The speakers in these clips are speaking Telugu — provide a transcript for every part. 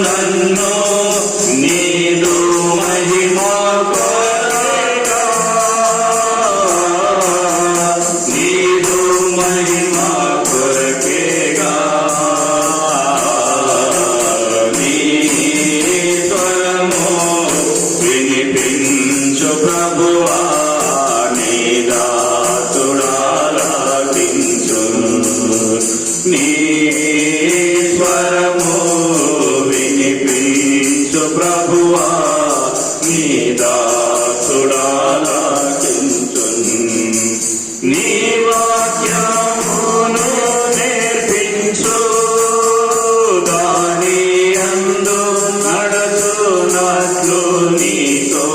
నన్ను నీదు మహిమ కొరగా, నీదు మహిమ కొరకేగా నీ స్వరము వినిపించు ప్రభువా, నీ దాసుడాలకించు. నీ స్వరము వినిపించు ప్రభువా, నీ దాసుడాలకించు. నీ వాక్యమును నేర్పించు, దాని యందు నడుచునట్లు నీతో.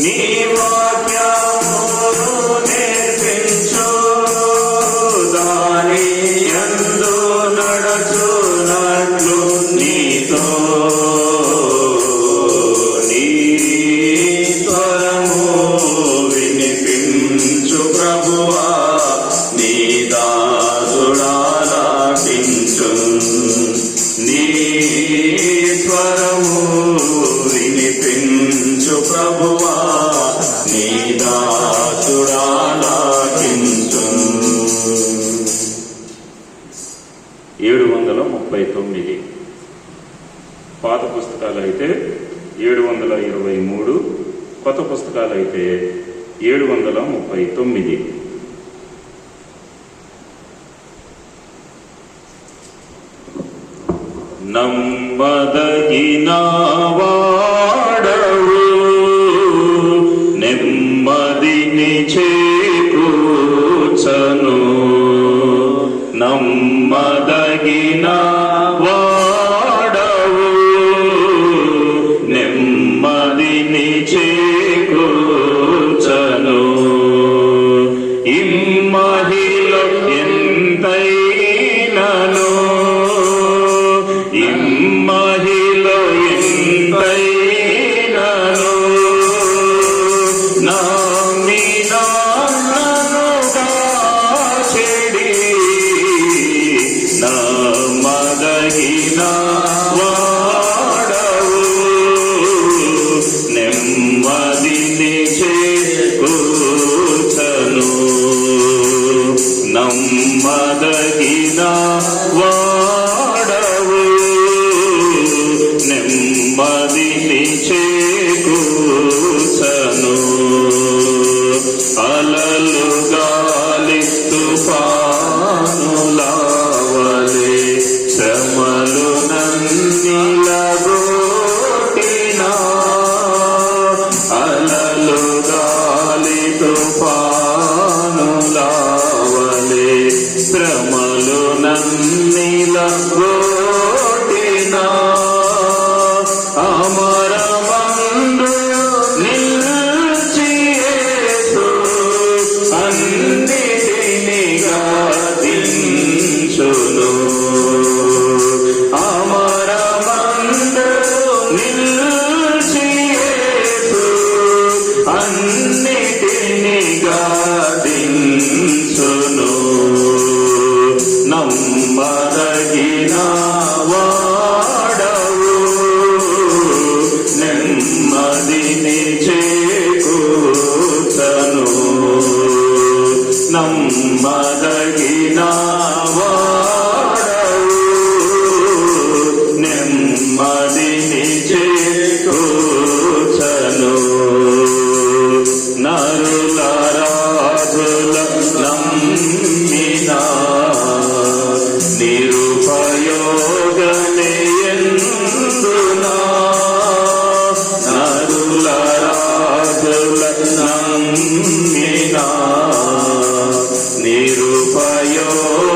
నీ వాక్యమును నేర్పించు, దాని యందు నడుచునట్లు నీతో. నీ స్వరము వినిపించు ప్రభువా, నీ దాసుడాలకించు. నీ స్వరము వినిపించు ప్రభువా, నీ దాసుడాలకించు. 739 పాత పుస్తకాలు అయితే 723, కొత్త పుస్తకాలు అయితే 739. నమ్మదగిన వాడవు, నెమ్మదిని చేకూర్చను. నమ్మదగిన వాడవు, నెమ్మదిని చేకూర్చను. ఇమ్మహిలో ఎంతైనను, ఇమ్మహిలో ఎంతైనను నమ్మినా నన్ను దాచెడి, నమ్మదగిన వాడవు, నెమ్మదిని చేకూర్చను. నమ్మదగిన వాడవు, నెమ్మదిని చేకూర్చను. అలలు గాలి తుఫానులవలె శ్రమలు నన్నిలగొట్టినా, అలలు గాలి తుఫానులవలె శ్రమలు నన్నిలగొట్టినా, అమరమందు నిలిచి యేసు అన్నిటిని గాదించును. అమరమందు నిలిచి యేసు అన్నిటిని గాదించును. నమ్మదగిన వాడవు, నెమ్మదిని చేకూర్చను. నమ్మదగిన వాడవు, నెమ్మదిని చేకూర్చను. నరుల రాజుల నమ్మినా నిరుపయోగమే ఎందునా, నరుల రాజుల నమ్మినా నిరుపయోగమే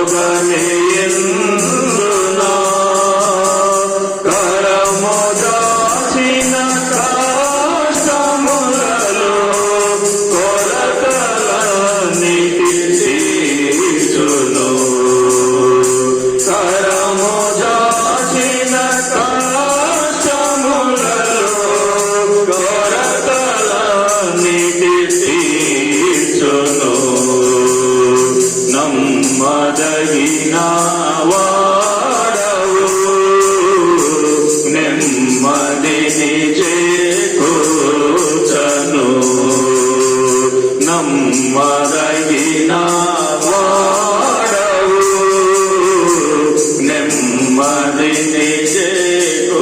నెమ్మదిని చేకూర్చను.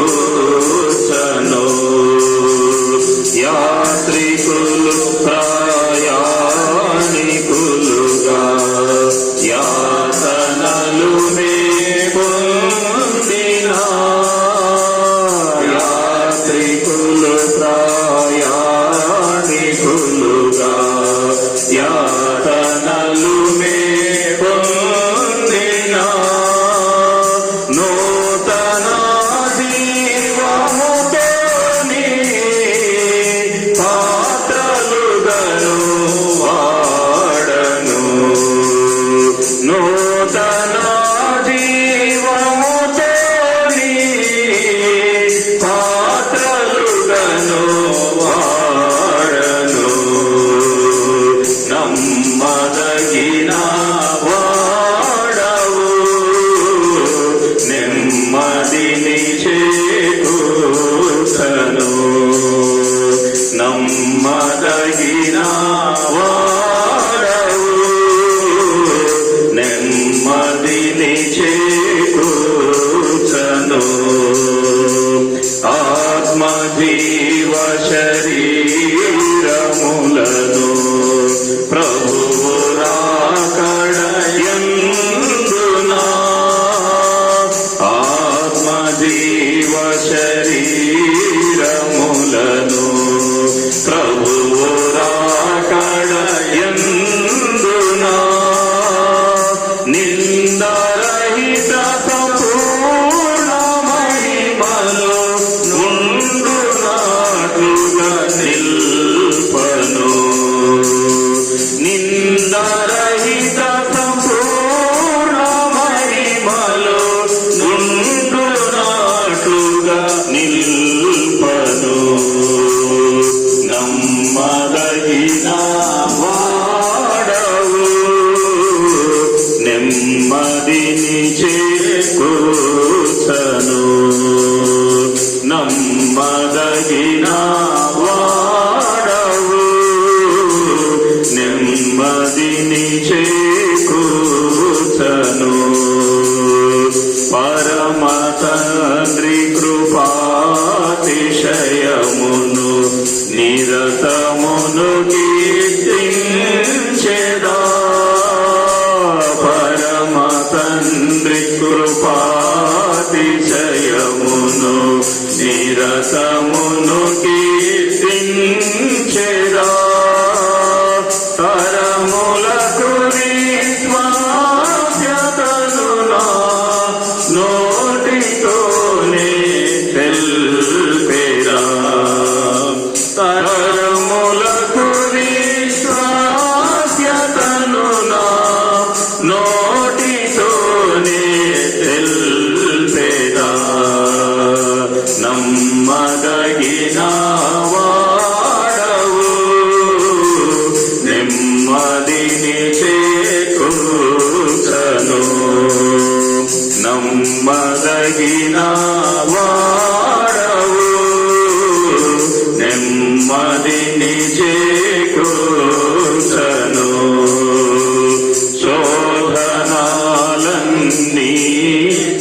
యాత్రికులు ప్రయాణికులుగా యాతనలు పొందినా, యాత్రికులు ప్రయాణికులుగా యాతనలు పొందినా, నూతన జీవముతోని పాత్రలుగను వాడను. నూతన జీవముతోని పాత్రలుగను వాడను. నమ్మదగిన వాడవు, నెమ్మదిని చేకూర్చను. నమ్మదగిన వాడవు, నెమ్మదిని చేకూర్చను. ఆత్మజీవ శరీరములను ప్రభువు రాకడయందునా, ఆత్మజీవ శరీరములను ప్రభువు రాకడయందునా, నిందరహిత సంపూర్ణ మహిమలో నుండునాటుగా నిల్పను. నిందరహిత సంపూర్ణ మహిమలో నుండునాటుగా నిల్పను. నమ్మదగిన వాడవు, నెమ్మదిని చేకూర్చను. నమ్మదగిన వాడవు, నెమ్మదిని చేకూర్చను. పరమ తండ్రి కృపాతిశయమును నిరతమును కీర్తించెదా, పరమ తండ్రి కృపాతిశయమును నిరతమును కీర్తించెదా, తరములకు విశ్వాస్యతను నా నోటితోనే తెల్పెదా, తరములకు విశ్వాస్యతను నా నోటితోనే తెల్పెదా. నమ్మదగిన వాడవు, నెమ్మదిని చేకూర్చను. నమ్మదగిన వాడవు, నెమ్మదిని చేకూర్చను. శోధనాలన్నీ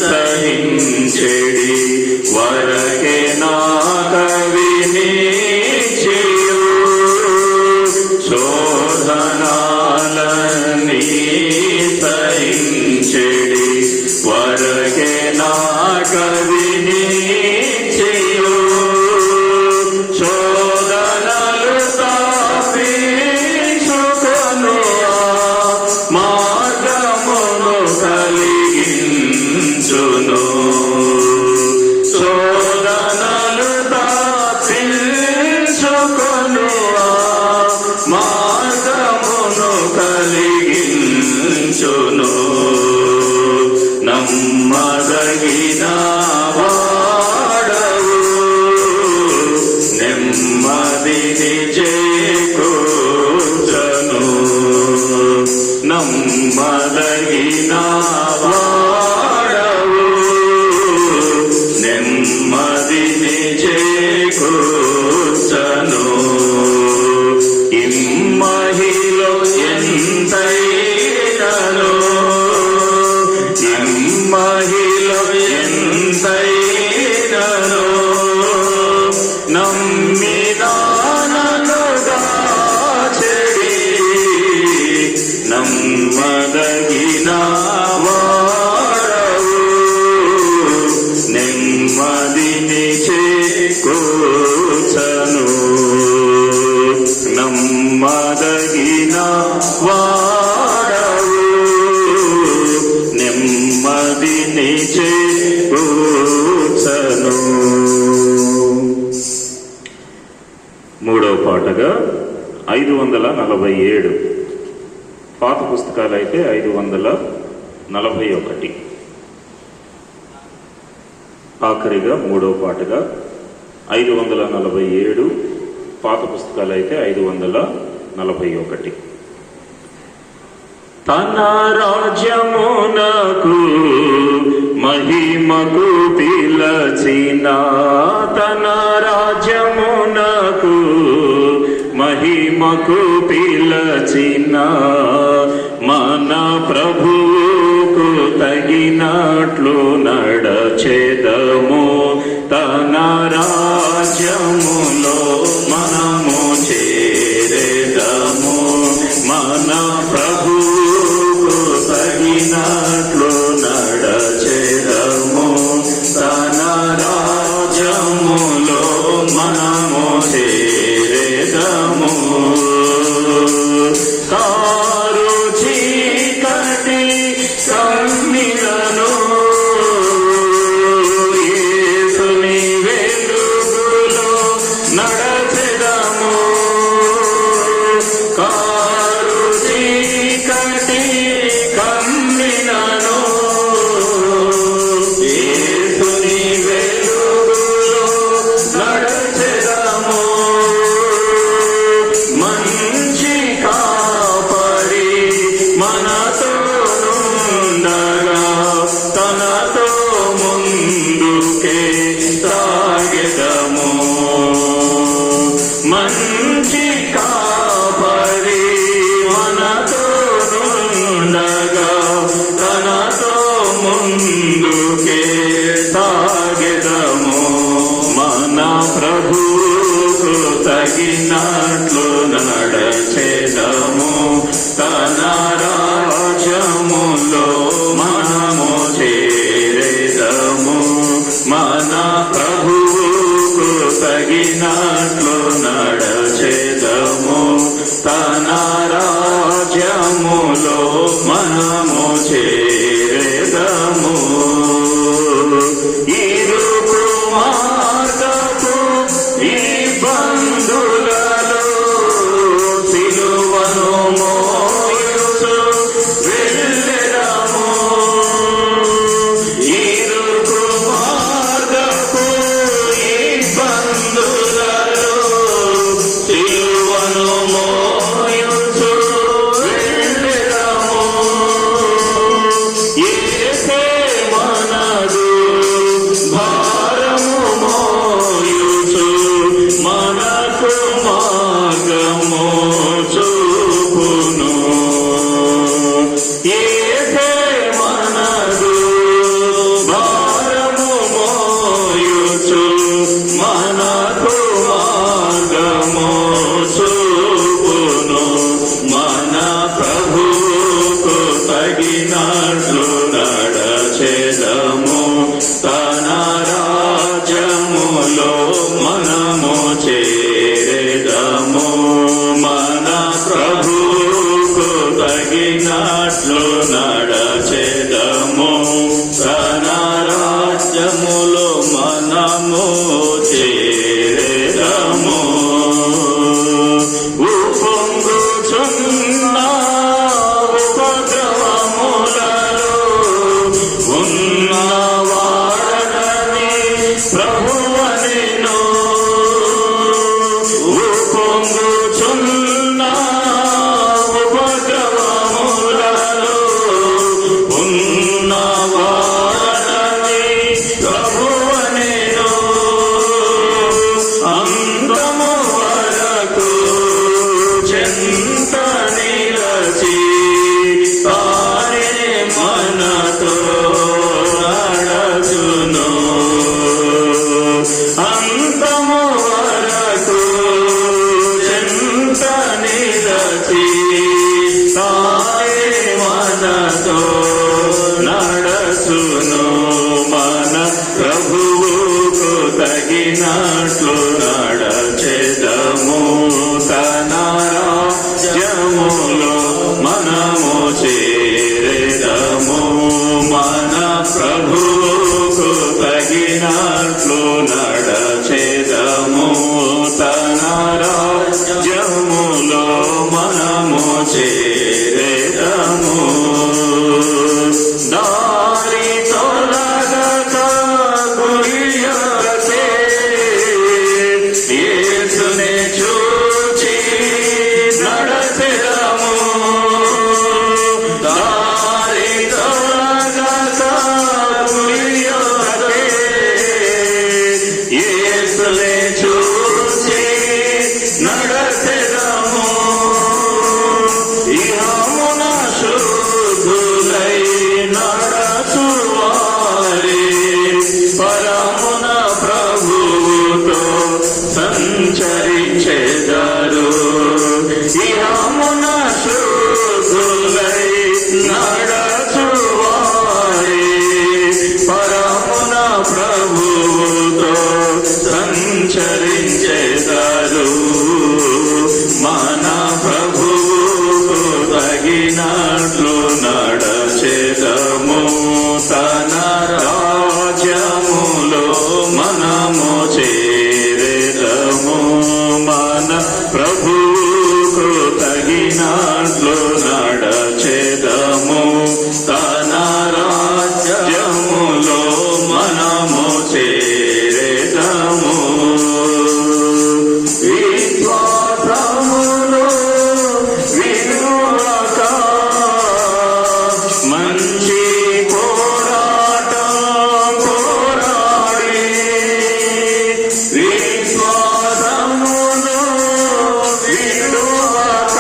సహించెడి వరకే నా కవిని చేయు. శోధనాలన్నీ సహించెడి వరకే నా కవిని చేయు. శోధనలు తాపించుకొను మార్గమును కలిగించును. శోధనలు తాపించుకొను మార్గమును కలిగించును. నమ్మదగిన వాడవు, నెమ్మదిని చేకూర్చను. నమ్మదగిన వాడవు, నెమ్మదిని చేకూర్చను. ఇమ్మహిలో ఎంతైనను, ఇమ్మహిలో 547. పాత పుస్తకాలు అయితే 541. ఆఖరిగా మూడో పాటగా 547. పాత పుస్తకాలు అయితే 541. తన రాజ్యమునకు మహిమకు పిలచిన, తన రాజ్యమునకు మహిమకు పిలచిన మన ప్రభువుకు తగినట్లు నడచెదము. తన రాజ్యములో మనము చేరెదము. మన ప్రభువుకు తగినట్లు నడచెదము. తన రాజ్యములో మనము చేరెదము. కారు చీకటి కమ్మిలను యేసుని వెలుగులో నడచెదము. కారు చీకటి కమ్మిలను యేసుని వెలుగులో నడచెదము. మంచి కాపరి మనతో నుండగా తనతో ముందుకే సాగెదము. మంచి కాపరి మనతో నుండగా తనతో ముందుకే సాగెదము. మన ప్రభువుకు తగినట్లు నడచెదము. తన రాజ్యములో మనము చేరెదము. మన ప్రభువుకు తగినట్లు నడచెదము. తన రాజ్యములో మనము చేరెదము. ఇరుకు మార్గపు ఈ బంధులలో సిలువను మోయుచు వెళ్ళెదము. ఇరుకు మార్గపు ఈ బంధులలో సిలువను మోయుచు వెళ్ళెదము. యేసే మనదు భారము మోయుచు మనకు మార్గము చూపును. యేసే మనదు భారము మోయుచు మనకు మార్గము చూపును. మన ప్రభువుకు తగినట్లు నడచెదము. తన రాజ్యములో మనము చేరెదము. మన ప్రభువుకు తగినట్లు నడచెదము. తన రాజ్యములో మనము చేరెదము. ఉప్పొంగుచున్న ఉపద్రవములలో ఉన్నవాడనని ప్రభువనెను. ఉప్పొంగుచున్న ఉపద్రవములలో ఉన్నవాడనని ప్రభువనెను. అంతము వరకు చెంత నిలచి తానే మనతో నడచును. అంతము వరకు చెంత నిలచి తానే మనతో నడచును. మన ప్రభువుకు తగినట్లు నడచెదము. తన రాజ్యములో మనము చేరెదము. మన ప్రభువుకు తగినట్లు నడచెదము. తన రాజ్యములో పరమున ప్రభువుతో సంచరించెదరు. ఇహమున శుద్ధులై నడచువారే పరమున ప్రభువుతో సంచరించెదరు. మన ప్రభువుకు తగినట్లు నడచెదము. తన రాజ్యములో మనము చేరెదము. మన ప్రభువుకు తగినట్లు నడచెదము. తన రాజ్యములో మనము చేరెదము. విశ్వాసములో వినువక మంచి పోరాటం పోరాడి విశ్వాసములో వినువక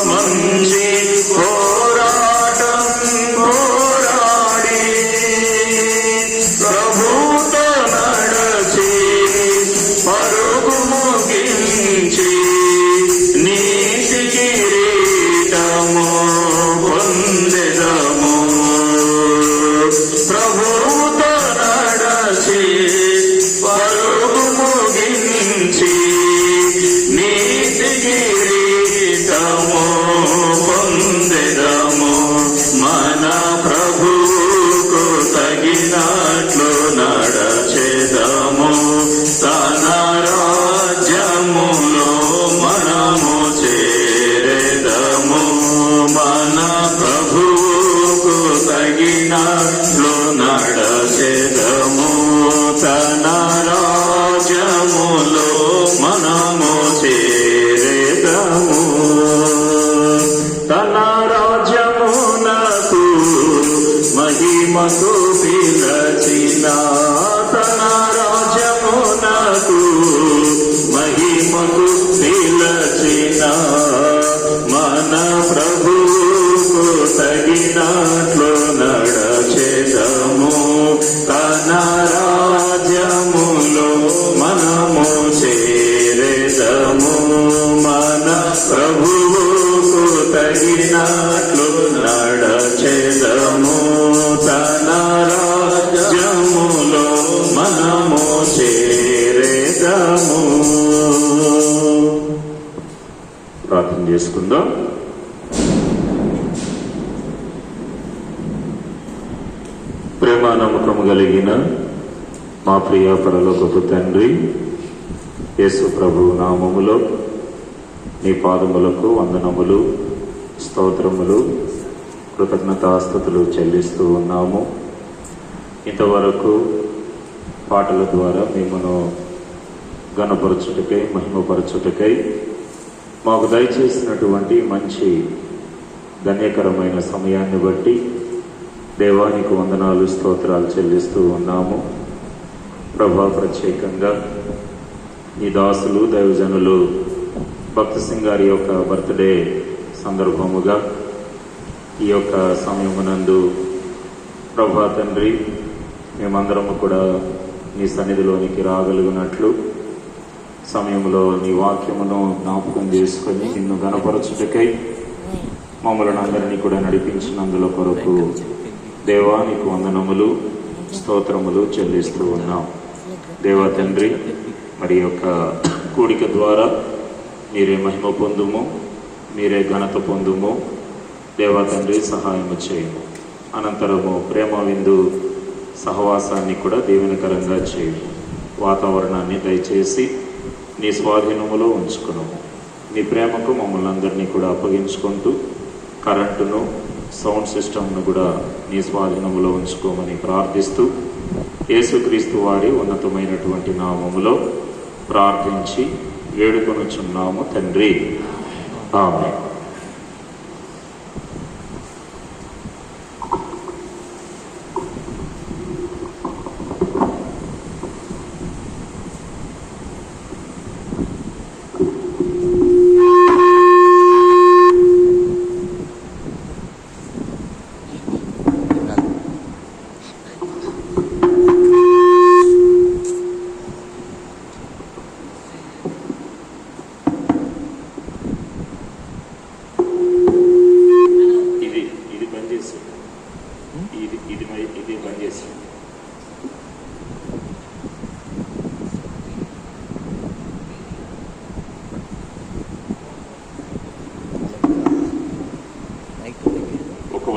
మంచి పోరాటం పోరాడి ప్రభుతో నడచి పరుగు ముగించి నీతి కిరీటము పొందెదము. ప్రభుతో నడచి పరుగు ముగించి నీతి కిరీటము పొందెదము. మన ప్రభువుకు తగినట్లు నడచెదము. తన రాజ్యములో మనము చేరెదము. మన ప్రభువుకు తగినట్లు నడచెదము. తన రాజ్యములో మనము చేరెదము. తన రాజ్యమునకు మహిమకు పిలచిన తన రాజ్యమునకు మహిమకు పిలచిన మన ప్రభువుకు తగినట్లు నడచెదము. తన రాజ్యములో మనము చేరెదము. మన ప్రభువుకు తగినట్లు నడచెదము. తన రాజ్యములో మనము చేరెదము. ప్రార్థన చేసుకుందాం. ప్రేమ నమ్మకము కలిగిన మా ప్రియ పరలోకపు తండ్రి, యేసు ప్రభు నామములో నీ పాదములకు వందనములు, స్తోత్రములు, కృతజ్ఞతాస్తుతులు చెల్లిస్తూ ఉన్నాము. ఇంతవరకు పాటల ద్వారా మిమ్మను ఘనపరచుటకై, మహిమపరచుటకై మాకు దయచేసినటువంటి మంచి ధన్యకరమైన సమయాన్ని బట్టి దేవానికి వందనాలు, స్తోత్రాలు చెల్లిస్తూ ఉన్నాము. ప్రభా, ప్రత్యేకంగా నీ దాసులు దైవజనులు భక్త సింగ్ గారి యొక్క బర్త్డే సందర్భముగా ఈ యొక్క సమయమునందు ప్రభా తండ్రి, మేమందరము కూడా నీ సన్నిధిలోనికి రాగలిగినట్లు సమయంలో నీ వాక్యమును జ్ఞాపకం చేసుకొని నిన్ను గణపరచుటకై మమ్మల్ని అందరినీ కూడా నడిపించినందుల కొరకు దేవానికి వందనములు, స్తోత్రములు చెల్లిస్తూ ఉన్నాం. దేవా తండ్రి, మరి యొక్క కూడిక ద్వారా మీరే మహిమ పొందుము, మీరే ఘనత పొందుము. దేవా తండ్రి, సహాయము చేయము. అనంతరము ప్రేమ విందు సహవాసాన్ని కూడా దీవెనకరంగా చేయము. వాతావరణాన్ని దయచేసి నీ స్వాధీనములో ఉంచుకున్నాము. నీ ప్రేమకు మమ్మల్ని అందరినీ కూడా అప్పగించుకుంటూ కరెంటును, సౌండ్ సిస్టమ్ను కూడా నీ స్వాధీనములో ఉంచుకోమని ప్రార్థిస్తూ యేసుక్రీస్తు వారి ఉన్నతమైనటువంటి నామములో ప్రార్థించి వేడుకొనుచున్నాము తండ్రి. ఆమేన్.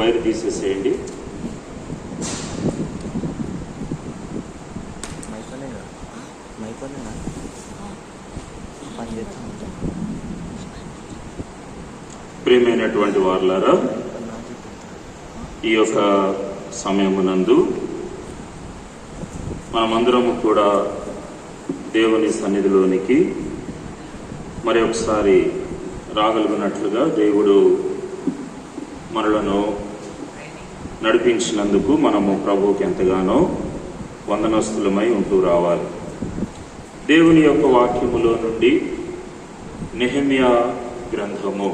వైర్ తీసేసేయండి. ప్రియమైనటువంటి వారులారా, ఈ యొక్క సమయమునందు మనమందరము కూడా దేవుని సన్నిధిలోనికి మరి ఒకసారి రాగలిగినట్లుగా దేవుడు మనలను నడిపించినందుకు మనము ప్రభువుకి ఎంతగానో వందనస్తులమై ఉంటూ రావాలి. దేవుని యొక్క వాక్యములో నుండి నెహెమ్యా గ్రంథము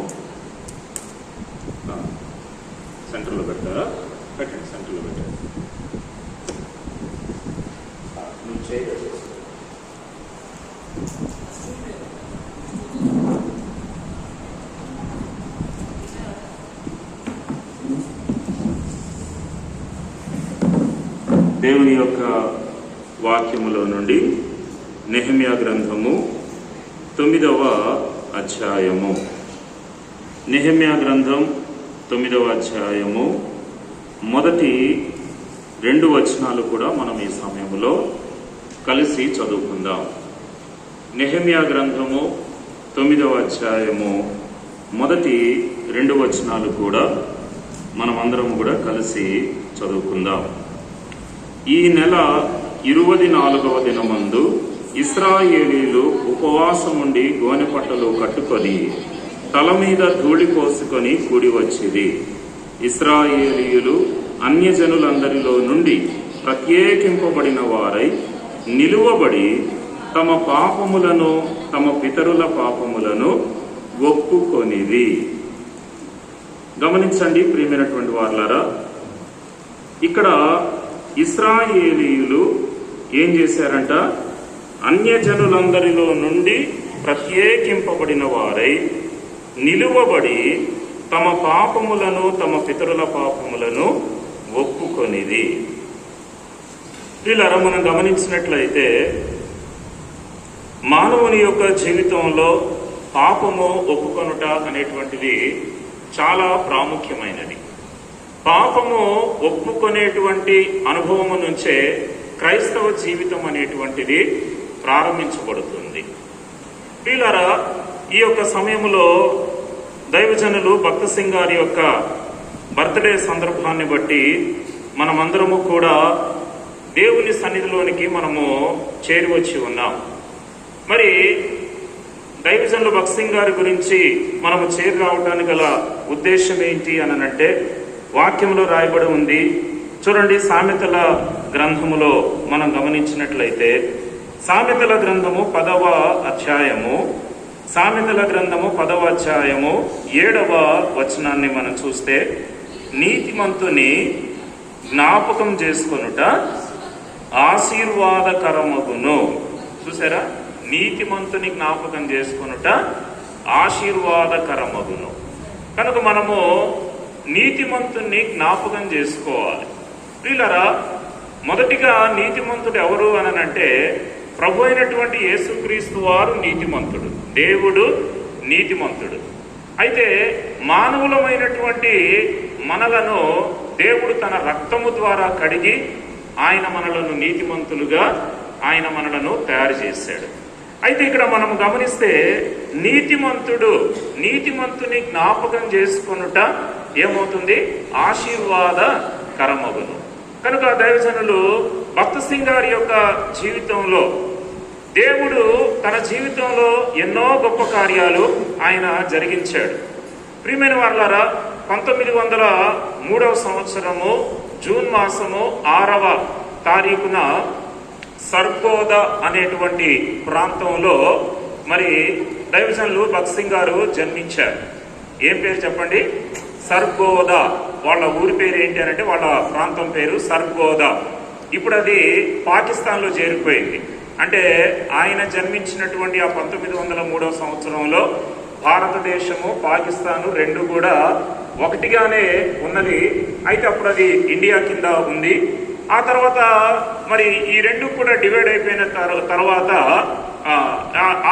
సెంటర్లో పెట్టారా? పెట్టండి, సెంటర్లో పెట్టండి. దేవుని యొక్క వాక్యములో నుండి నెహెమ్యా గ్రంథము 9వ అధ్యాయము. నెహెమ్యా గ్రంథం 9వ అధ్యాయము మొదటి 2 వచనాలు కూడా మనం ఈ సమయంలో కలిసి చదువుకుందాం. నెహెమ్యా గ్రంథము 9వ అధ్యాయము మొదటి 2 వచనాలు కూడా మనమందరం కూడా కలిసి చదువుకుందాం. ఈ నెల 24వ దినమందు ఇశ్రాయేలీలు ఉపవాసముండి గోనెపట్టలు కట్టుకొని తల మీద ధూళి పోసుకొని కూడి వచ్చింది. ఇశ్రాయేలీయులు అన్యజనులందరిలో నుండి ప్రత్యేకింపబడిన వారై నిలువబడి తమ పాపములను తమ పితరుల పాపములను ఒప్పుకొనిది. గమనించండి ప్రియమైనటువంటి వారులారా, ఇక్కడ ఇశ్రాయేలీయులు ఏం చేశారంట? అన్యజనులందరిలో నుండి ప్రత్యేకింపబడిన వారై నిలువబడి తమ పాపములను తమ పితరుల పాపములను ఒప్పుకొనిది. వీళ్ళరా మనం గమనించినట్లయితే మానవుని యొక్క జీవితంలో పాపము ఒప్పుకొనుట అనేటువంటిది చాలా ప్రాముఖ్యమైనది. పాపము ఒప్పుకొనేటువంటి అనుభవము నుంచే క్రైస్తవ జీవితం అనేటువంటిది ప్రారంభించబడుతుంది. వీళ్ళరా ఈ యొక్క సమయంలో దైవజనులు భక్త సింగ్ గారి యొక్క బర్త్డే సందర్భాన్ని బట్టి మనమందరము కూడా దేవుని సన్నిధిలోనికి మనము చేరి వచ్చి ఉన్నాం. మరి దైవజనులు భక్త సింగ్ గారి గురించి మనము చేరి రావడానికి గల ఉద్దేశం ఏంటి అని అంటే వాక్యంలో రాయబడి ఉంది. చూడండి, సామెతల గ్రంథములో మనం గమనించినట్లయితే సామెతల గ్రంథము 10వ అధ్యాయము 7వ వచనాన్ని మనం చూస్తే, నీతిమంతుని జ్ఞాపకం చేసుకొనుట ఆశీర్వాదకరమగును. చూసారా, నీతిమంతుని జ్ఞాపకం చేసుకొనుట ఆశీర్వాదకరమగును. కనుక మనము నీతిమంతుని జ్ఞాపకం చేసుకోవాలి. ప్రియులారా, మొదటిగా నీతిమంతుడు ఎవరు అనంటే ప్రభు అయినటువంటి యేసుక్రీస్తు వారు నీతిమంతుడు, దేవుడు నీతిమంతుడు. అయితే మానవులమైనటువంటి మనలను దేవుడు తన రక్తము ద్వారా కడిగి ఆయన మనలను నీతిమంతులుగా ఆయన మనలను తయారు చేశాడు. అయితే ఇక్కడ మనం గమనిస్తే నీతిమంతుని జ్ఞాపకం చేసుకొనుట ఏమవుతుంది? ఆశీర్వాదకరమగును. కనుక దైవజనులు భక్త సింగ్ గారి యొక్క జీవితంలో దేవుడు తన జీవితంలో ఎన్నో గొప్ప కార్యాలు ఆయన జరిగించాడు. ప్రియమైన వారులారా, 1903వ సంవత్సరము జూన్ మాసము 6వ తారీఖున సర్గోదా అనేటువంటి ప్రాంతంలో మరి దైవజనులు భక్త సింగ్ గారు జన్మించారు. ఏం పేరు చెప్పండి? సర్గోదా. వాళ్ళ ఊరి పేరు ఏంటి అంటే వాళ్ళ ప్రాంతం పేరు సర్గోదా. ఇప్పుడు అది పాకిస్తాన్లో చేరిపోయింది. అంటే ఆయన జన్మించినటువంటి ఆ 1903వ సంవత్సరంలో భారతదేశము పాకిస్తాను రెండు కూడా ఒకటిగానే ఉన్నది. అయితే అప్పుడు అది ఇండియా కింద ఉంది. ఆ తర్వాత మరి ఈ రెండు కూడా డివైడ్ అయిపోయిన తర్వాత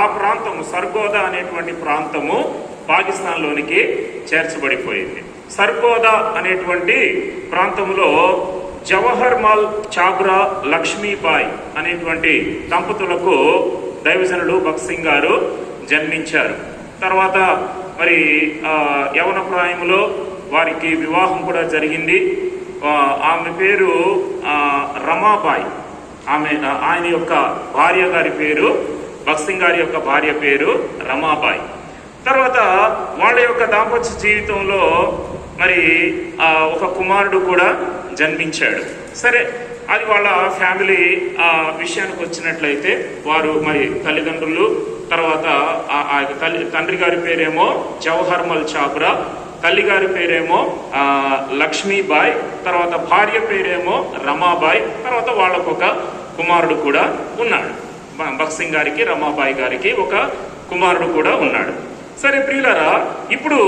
ఆ ప్రాంతము సర్గోదా అనేటువంటి ప్రాంతము పాకిస్తాన్లోనికి చేర్చబడిపోయింది. సర్కోదా అనేటువంటి ప్రాంతంలో జవహర్ లాల్ చాబ్రా లక్ష్మీబాయి అనేటువంటి దంపతులకు దైవజనులు భగత్ సింగ్ గారు జన్మించారు. తర్వాత మరి యవన ప్రాయంలో వారికి వివాహం కూడా జరిగింది. ఆమె పేరు రమాబాయి. ఆయన యొక్క భార్య గారి పేరు, భగత్ సింగ్ గారి యొక్క భార్య పేరు రమాబాయి. తర్వాత వాళ్ళ యొక్క దాంపత్య జీవితంలో మరి ఒక కుమారుడు కూడా జన్మించాడు. సరే, అది వాళ్ళ ఫ్యామిలీ విషయానికి వచ్చినట్లయితే వారు మరి తల్లిదండ్రులు, తర్వాత తండ్రి గారి పేరేమో జవహర్ లాల్ చాబ్రా, తల్లి గారి పేరేమో లక్ష్మీబాయి, తర్వాత భార్య పేరేమో రమాబాయి, తర్వాత వాళ్ళకు ఒక కుమారుడు కూడా ఉన్నాడు. భగత్ సింగ్ గారికి, రమాబాయి గారికి ఒక కుమారుడు కూడా ఉన్నాడు. సరే ప్రియులారా, ఇప్పుడు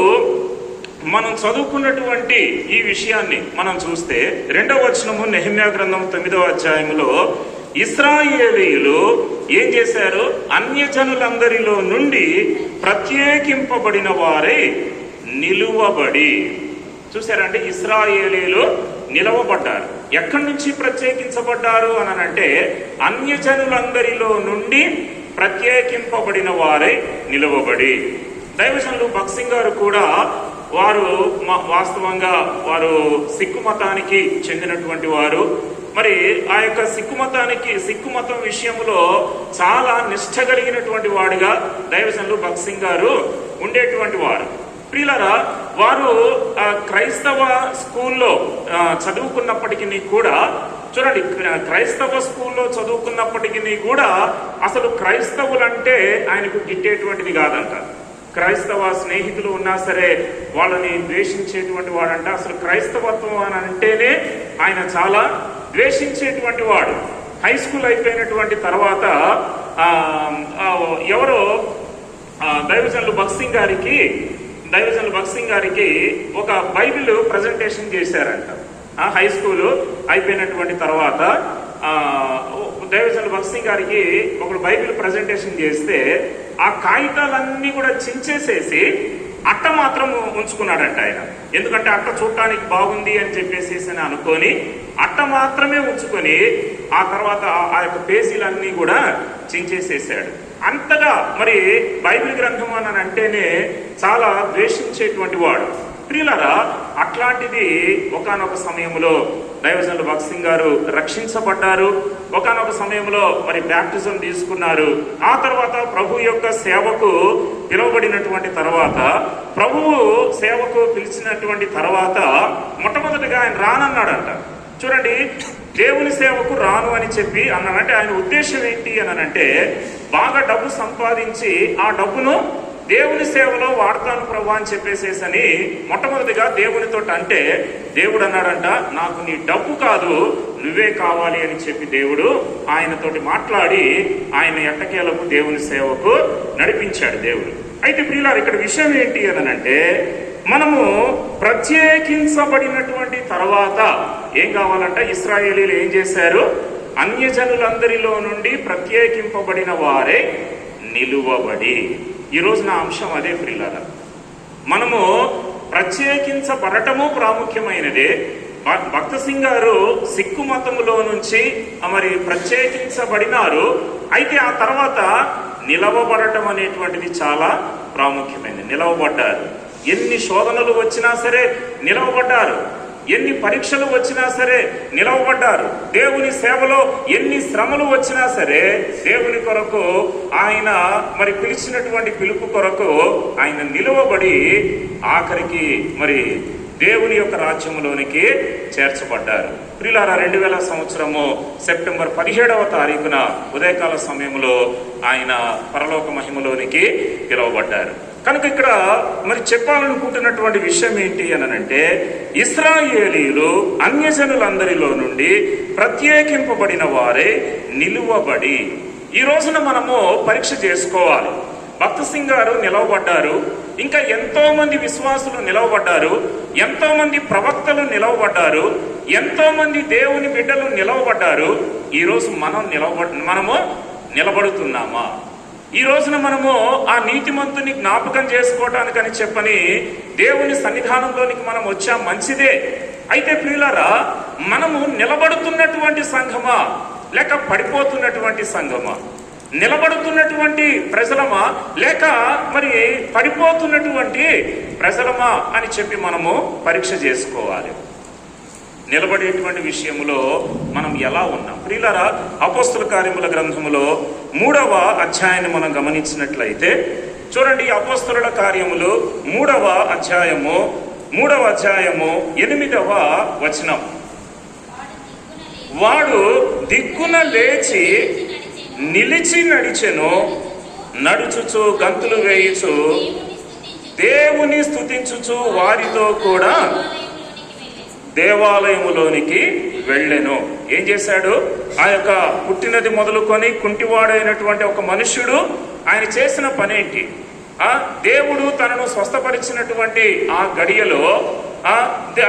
మనం చదువుకున్నటువంటి ఈ విషయాన్ని మనం చూస్తే 2వ వచనము నెహెమ్యా గ్రంథం 9వ అధ్యాయంలో ఇశ్రాయేలీయులు ఏం చేశారు? అన్యజనులందరిలో నుండి ప్రత్యేకింపబడిన వారై నిలువబడి. చూసారంటే ఇశ్రాయేలీయులు నిలవబడ్డారు. ఎక్కడి నుంచి ప్రత్యేకించబడ్డారు అని అంటే అన్యజనులందరిలో నుండి ప్రత్యేకింపబడిన వారై నిలువబడి. దైవజనులు భగత్ సింగ్ గారు కూడా వారు వాస్తవంగా వారు సిక్కు మతానికి చెందినటువంటి వారు. మరి ఆ యొక్క సిక్కు మతం విషయంలో చాలా నిష్ఠ కలిగినటువంటి వాడిగా దైవజనులు భగత్ సింగ్ గారు ఉండేటువంటి వారు. ప్రియులారా, వారు క్రైస్తవ స్కూల్లో చదువుకున్నప్పటికీ కూడా, చూడండి, క్రైస్తవ స్కూల్లో చదువుకున్నప్పటికీ కూడా అసలు క్రైస్తవులంటే ఆయనకు గిట్టేటువంటిది కాదంట. క్రైస్తవ స్నేహితులు ఉన్నా సరే వాళ్ళని ద్వేషించేటువంటి వాడంట. అసలు క్రైస్తవత్వం అని అంటేనే ఆయన చాలా ద్వేషించేటువంటి వాడు. హై స్కూల్ అయిపోయినటువంటి తర్వాత ఎవరో దైవజనులు భగత్ సింగ్ గారికి ఒక బైబిల్ ప్రజెంటేషన్ చేశారంట. హై స్కూల్ అయిపోయినటువంటి తర్వాత దైవజనులు భగత్ సింగ్ గారికి ఒకడు బైబిల్ ప్రజెంటేషన్ చేస్తే ఆ కాగితాలన్నీ కూడా చించేసేసి అట్ట మాత్రం ఉంచుకున్నాడంట ఆయన. ఎందుకంటే అట్ట చూడటానికి బాగుంది అని చెప్పేసి అనుకొని అట్ట మాత్రమే ఉంచుకొని ఆ తర్వాత ఆ యొక్క పేజీలన్నీ కూడా చించేసేసాడు. అంతగా మరి బైబిల్ గ్రంథం అని అంటేనే చాలా ద్వేషించేటువంటి వాడు. ప్రియులారా, అట్లాంటిది ఒకానొక సమయంలో దైవజనులు భగత్ సింగ్ గారు రక్షించబడ్డారు. ఒకానొక సమయంలో మరి బ్యాప్టిజం తీసుకున్నారు. ఆ తర్వాత ప్రభు యొక్క సేవకు పిలువబడినటువంటి తర్వాత, ప్రభువు సేవకు పిలిచినటువంటి తర్వాత మొట్టమొదటిగా ఆయన రానన్నాడంట. చూడండి, దేవుని సేవకు రాను అని చెప్పి అన్నాడంటే ఆయన ఉద్దేశం ఏంటి అని అంటే బాగా డబ్బు సంపాదించి ఆ డబ్బును దేవుని సేవలో వాడతాను ప్రభు అని చెప్పేసేసని మొట్టమొదటిగా దేవునితో అంటే దేవుడు అన్నాడంట, నాకు నీ డబ్బు కాదు, నువ్వే కావాలి అని చెప్పి దేవుడు ఆయనతోటి మాట్లాడి ఆయన ఎట్టకేలకు దేవుని సేవకు నడిపించాడు దేవుడు. అయితే ప్రియులారు, ఇక్కడ విషయం ఏంటి అని అంటే మనము ప్రత్యేకించబడినటువంటి తర్వాత ఏం కావాలంట? ఇశ్రాయేలీలు ఏం చేశారు? అన్యజనులందరిలో నుండి ప్రత్యేకింపబడిన వారే నిలువబడి. ఈరోజు నా అంశం అదే ప్రియులారా. మనము ప్రత్యేకించబడటము ప్రాముఖ్యమైనదే. భగత్ సింగ్ గారు సిక్కు మతములో నుంచి మరి ప్రత్యేకించబడినారు. అయితే ఆ తర్వాత నిలవబడటం అనేటువంటిది చాలా ప్రాముఖ్యమైనది. నిలవబడ్డారు. ఎన్ని శోధనలు వచ్చినా సరే నిలవబడ్డారు. ఎన్ని పరీక్షలు వచ్చినా సరే నిలవబడ్డారు. దేవుని సేవలో ఎన్ని శ్రమలు వచ్చినా సరే దేవుని కొరకు ఆయన మరి పిలిచినటువంటి పిలుపు కొరకు ఆయన నిలువబడి ఆఖరికి మరి దేవుని యొక్క రాజ్యంలోనికి చేర్చబడ్డారు. ప్రియులారా, 2000 సంవత్సరము సెప్టెంబర్ 17వ తారీఖున ఉదయకాల సమయంలో ఆయన పరలోక మహిమలోనికి పిలువబడ్డారు. కనుక ఇక్కడ మరి చెప్పాలనుకుంటున్నటువంటి విషయం ఏంటి అని అంటే ఇశ్రాయేలీయులు అన్యజనులందరిలో నుండి ప్రత్యేకింపబడిన వారే నిలువబడి. ఈ రోజున మనము పరీక్ష చేసుకోవాలి. భగత్ సింగ్ గారు నిలవబడ్డారు. ఇంకా ఎంతో మంది విశ్వాసులు నిలవబడ్డారు. ఎంతో మంది ప్రవక్తలు నిలవబడ్డారు. ఎంతో మంది దేవుని బిడ్డలు నిలవబడ్డారు. ఈరోజు మనము నిలబడుతున్నామా? ఈ రోజున మనము ఆ నీతిమంతుని జ్ఞాపకం చేసుకోవటానికని చెప్పని దేవుని సన్నిధానంలోనికి మనం వచ్చాం, మంచిదే. అయితే ప్రియులారా, మనము నిలబడుతున్నటువంటి సంఘమా లేక పడిపోతున్నటువంటి సంఘమా? నిలబడుతున్నటువంటి ప్రజలమా లేక మరి పడిపోతున్నటువంటి ప్రజలమా అని చెప్పి మనము పరీక్ష చేసుకోవాలి. నిలబడేటువంటి విషయంలో మనం ఎలా ఉన్నాం? ప్రియులారా, అపోస్తల కార్యముల గ్రంథములో 3వ అధ్యాయాన్ని మనం గమనించినట్లయితే చూడండి. అపోస్తలుల కార్యములు 3వ అధ్యాయము 8వ వచనం. వాడు దిగ్గున లేచి నిలిచి నడిచెను, నడుచుచు గంతులు వేయుచు దేవుని స్తుతించుచు వారితో కూడా దేవాలయములోనికి వెళ్ళెను. ఏం చేశాడు? ఆ యొక్క పుట్టినది మొదలుకొని కుంటివాడైనటువంటి ఒక మనుష్యుడు ఆయన చేసిన పనేంటి? దేవుడు తనను స్వస్థపరిచినటువంటి ఆ గడియలో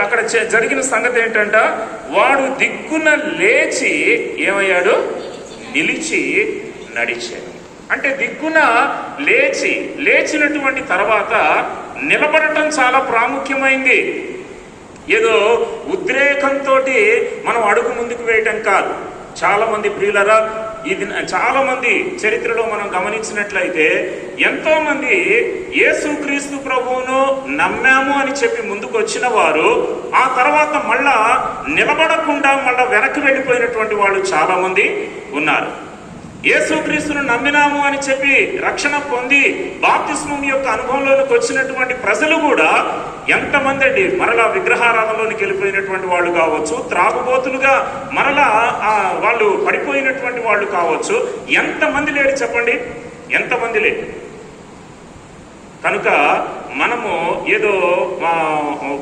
అక్కడ జరిగిన సంగతి ఏంటంట, వాడు దిగ్గున లేచి ఏమయ్యాడు? నిలిచి నడిచాడు. అంటే దిగ్గున లేచినటువంటి తర్వాత నిలబడటం చాలా ప్రాముఖ్యమైంది. ఏదో ఉద్రేకంతో మనం అడుగు ముందుకు వేయటం కాదు. చాలా మంది ప్రియులరా, ఇది చాలా మంది చరిత్రలో మనం గమనించినట్లయితే ఎంతో మంది యేసుక్రీస్తు ప్రభువును నమ్మాము అని చెప్పి ముందుకు వచ్చిన వారు ఆ తర్వాత మళ్ళా నిలబడకుండా మళ్ళా వెనక్కి వెళ్ళిపోయినటువంటి వాళ్ళు చాలా మంది ఉన్నారు. యేసుక్రీస్తును నమ్మినాము అని చెప్పి రక్షణ పొంది బాప్తిస్మం యొక్క అనుభవంలోనికి వచ్చినటువంటి ప్రజలు కూడా ఎంతమంది అండి మరలా విగ్రహారాధనలోనికి వెళ్ళిపోయినటువంటి వాళ్ళు కావచ్చు, త్రాగుబోతులుగా మరలా వాళ్ళు పడిపోయినటువంటి వాళ్ళు కావచ్చు. ఎంతమంది లేడు చెప్పండి? ఎంతమంది లేడు? కనుక మనము ఏదో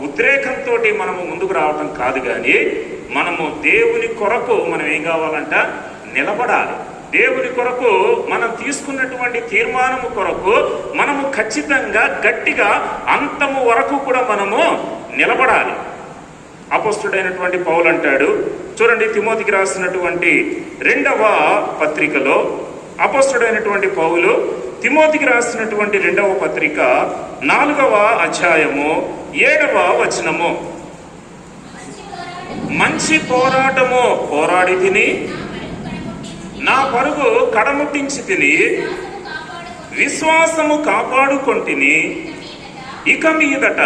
ఉద్రేకంతో మనము ముందుకు రావటం కాదు, కానీ మనము దేవుని కొరకు మనం ఏం కావాలంట? నిలబడాలి. దేవుని కొరకు మనం తీసుకున్నటువంటి తీర్మానము కొరకు మనము ఖచ్చితంగా గట్టిగా అంతము వరకు కూడా మనము నిలబడాలి. అపోస్తుడైనటువంటి పౌలు అంటాడు చూడండి, తిమోతికి రాసినటువంటి 2వ పత్రికలో అపోస్తుడైనటువంటి పౌలు తిమోతికి రాసినటువంటి 2వ పత్రిక 4వ అధ్యాయము 7వ వచనము. మంచి పోరాటము పోరాడి తిని, నా పరుగు కడముట్టించి తిని, విశ్వాసము కాపాడుకొంటిని, ఇక మీదట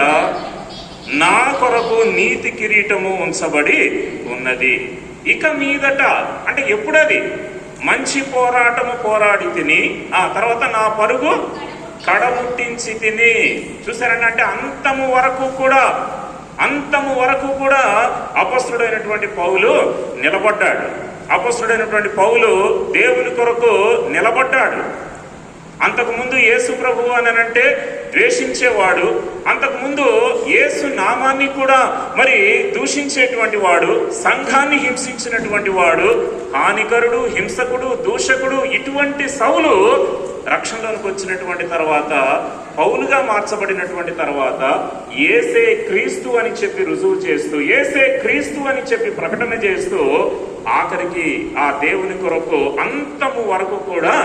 నా కొరకు నీతి కిరీటము ఉంచబడి ఉన్నది. ఇక మీదట అంటే ఎప్పుడది? మంచి పోరాటము పోరాడి తిని, ఆ తర్వాత నా పరుగు కడముట్టించి తిని. చూసారండి, అంటే అంతము వరకు కూడా అపొస్తలుడైనటువంటి పౌలు నిలబడ్డాడు. అపొస్తలుడైనటువంటి పౌలు దేవుని కొరకు నిలబడ్డాడు. అంతకుముందు యేసు ప్రభువు అని అంటే ద్వేషించేవాడు, అంతకుముందు యేసు నామాన్ని కూడా మరి దూషించేటువంటి వాడు, సంఘాన్ని హింసించినటువంటి వాడు, హానికరుడు, హింసకుడు, దూషకుడు, ఇటువంటి సౌలు రక్షణలోనికి వచ్చినటువంటి తర్వాత, పౌలుగా మార్చబడినటువంటి తర్వాత యేసే క్రీస్తు అని చెప్పి రుజువు చేస్తూ, యేసే క్రీస్తు అని చెప్పి ప్రకటన చేస్తూ ఆఖరికి ఆ దేవుని కొరకు అంతము వరకు కూడా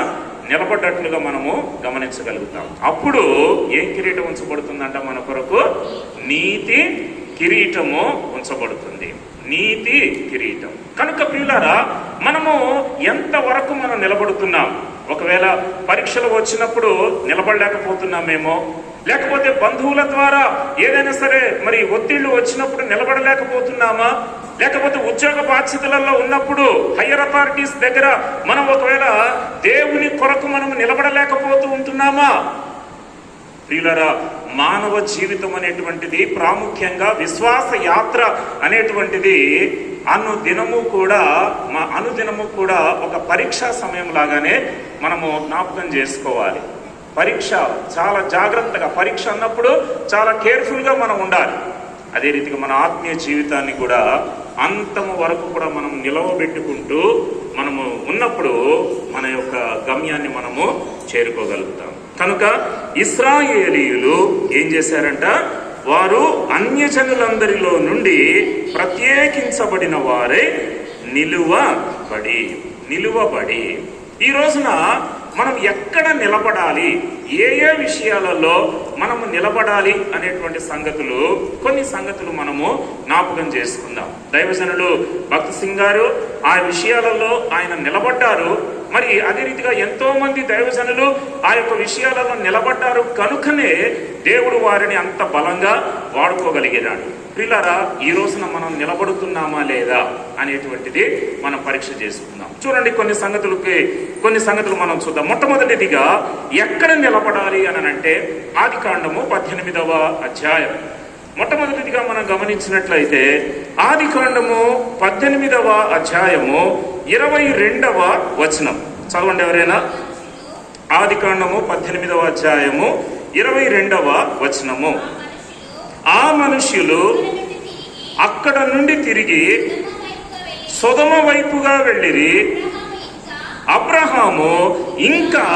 నిలబడ్డట్లుగా మనము గమనించగలుగుతాం. అప్పుడు ఏం కిరీటం ఉంచబడుతుందంట? మన కొరకు నీతి కిరీటము ఉంచబడుతుంది. నీతి కిరీటం. కనుక ప్రియులారా, మనము ఎంతవరకు మనం నిలబడుతున్నాం? ఒకవేళ పరీక్షలు వచ్చినప్పుడు నిలబడలేకపోతున్నామేమో, లేకపోతే బంధువుల ద్వారా ఏదైనా సరే మరి ఒత్తిళ్లు వచ్చినప్పుడు నిలబడలేకపోతున్నామా, లేకపోతే ఉద్యోగ బాధ్యతలలో ఉన్నప్పుడు హయ్యర్ అథారిటీస్ దగ్గర మనం ఒకవేళ దేవుని కొరకు మనం నిలబడలేకపోతూ ఉంటున్నామా? ప్రియులారా, మానవ జీవితం అనేటువంటిది, ప్రాముఖ్యంగా విశ్వాస యాత్ర అనేటువంటిది అనుదినము కూడా ఒక పరీక్షా సమయం లాగానే మనము జ్ఞాపకం చేసుకోవాలి. పరీక్ష చాలా జాగ్రత్తగా, పరీక్ష అన్నప్పుడు చాలా కేర్ఫుల్గా మనం ఉండాలి. అదే రీతిగా మన ఆత్మీయ జీవితాన్ని కూడా అంతము వరకు కూడా మనం నిలవబెట్టుకుంటూ మనము ఉన్నప్పుడు మన యొక్క గమ్యాన్ని మనము చేరుకోగలుగుతాం. కనుక ఇశ్రాయేలీయులు ఏం చేశారంట? వారు అన్యజనులందరిలో నుండి ప్రత్యేకించబడిన వారే నిలువబడి. ఈ రోజున మనం ఎక్కడ నిలబడాలి, ఏ ఏ విషయాలలో మనము నిలబడాలి అనేటువంటి సంగతులు, కొన్ని సంగతులు మనము జ్ఞాపకం చేసుకుందాం. దైవజనులు భక్త్ సింగ్ గారు ఆ విషయాలలో ఆయన నిలబడ్డారు. మరి అదే రీతిగా ఎంతో మంది దైవజనులు ఆ యొక్క విషయాలలో నిలబడ్డారు కనుకనే దేవుడు వారిని అంత బలంగా వాడుకోగలిగినాడు. ప్రియులారా, ఈ రోజున మనం నిలబడుతున్నామా లేదా అనేటువంటిది మనం పరీక్ష చేసుకుందాం. చూడండి, కొన్ని సంగతులు మనం చూద్దాం. మొట్టమొదటిదిగా ఎక్కడ నిలబడాలి అని అంటే ఆదికాండము 18వ అధ్యాయం. మొట్టమొదటిదిగా మనం గమనించినట్లయితే ఆదికాండము 18వ అధ్యాయము 22వ వచనం చదవండి ఎవరైనా. ఆదికాండము 18వ అధ్యాయము 22వ వచనము. ఆ మనుష్యులు అక్కడ నుండి తిరిగి సొదొమ వైపుగా వెళ్ళిరి. అబ్రహాము ఇంకా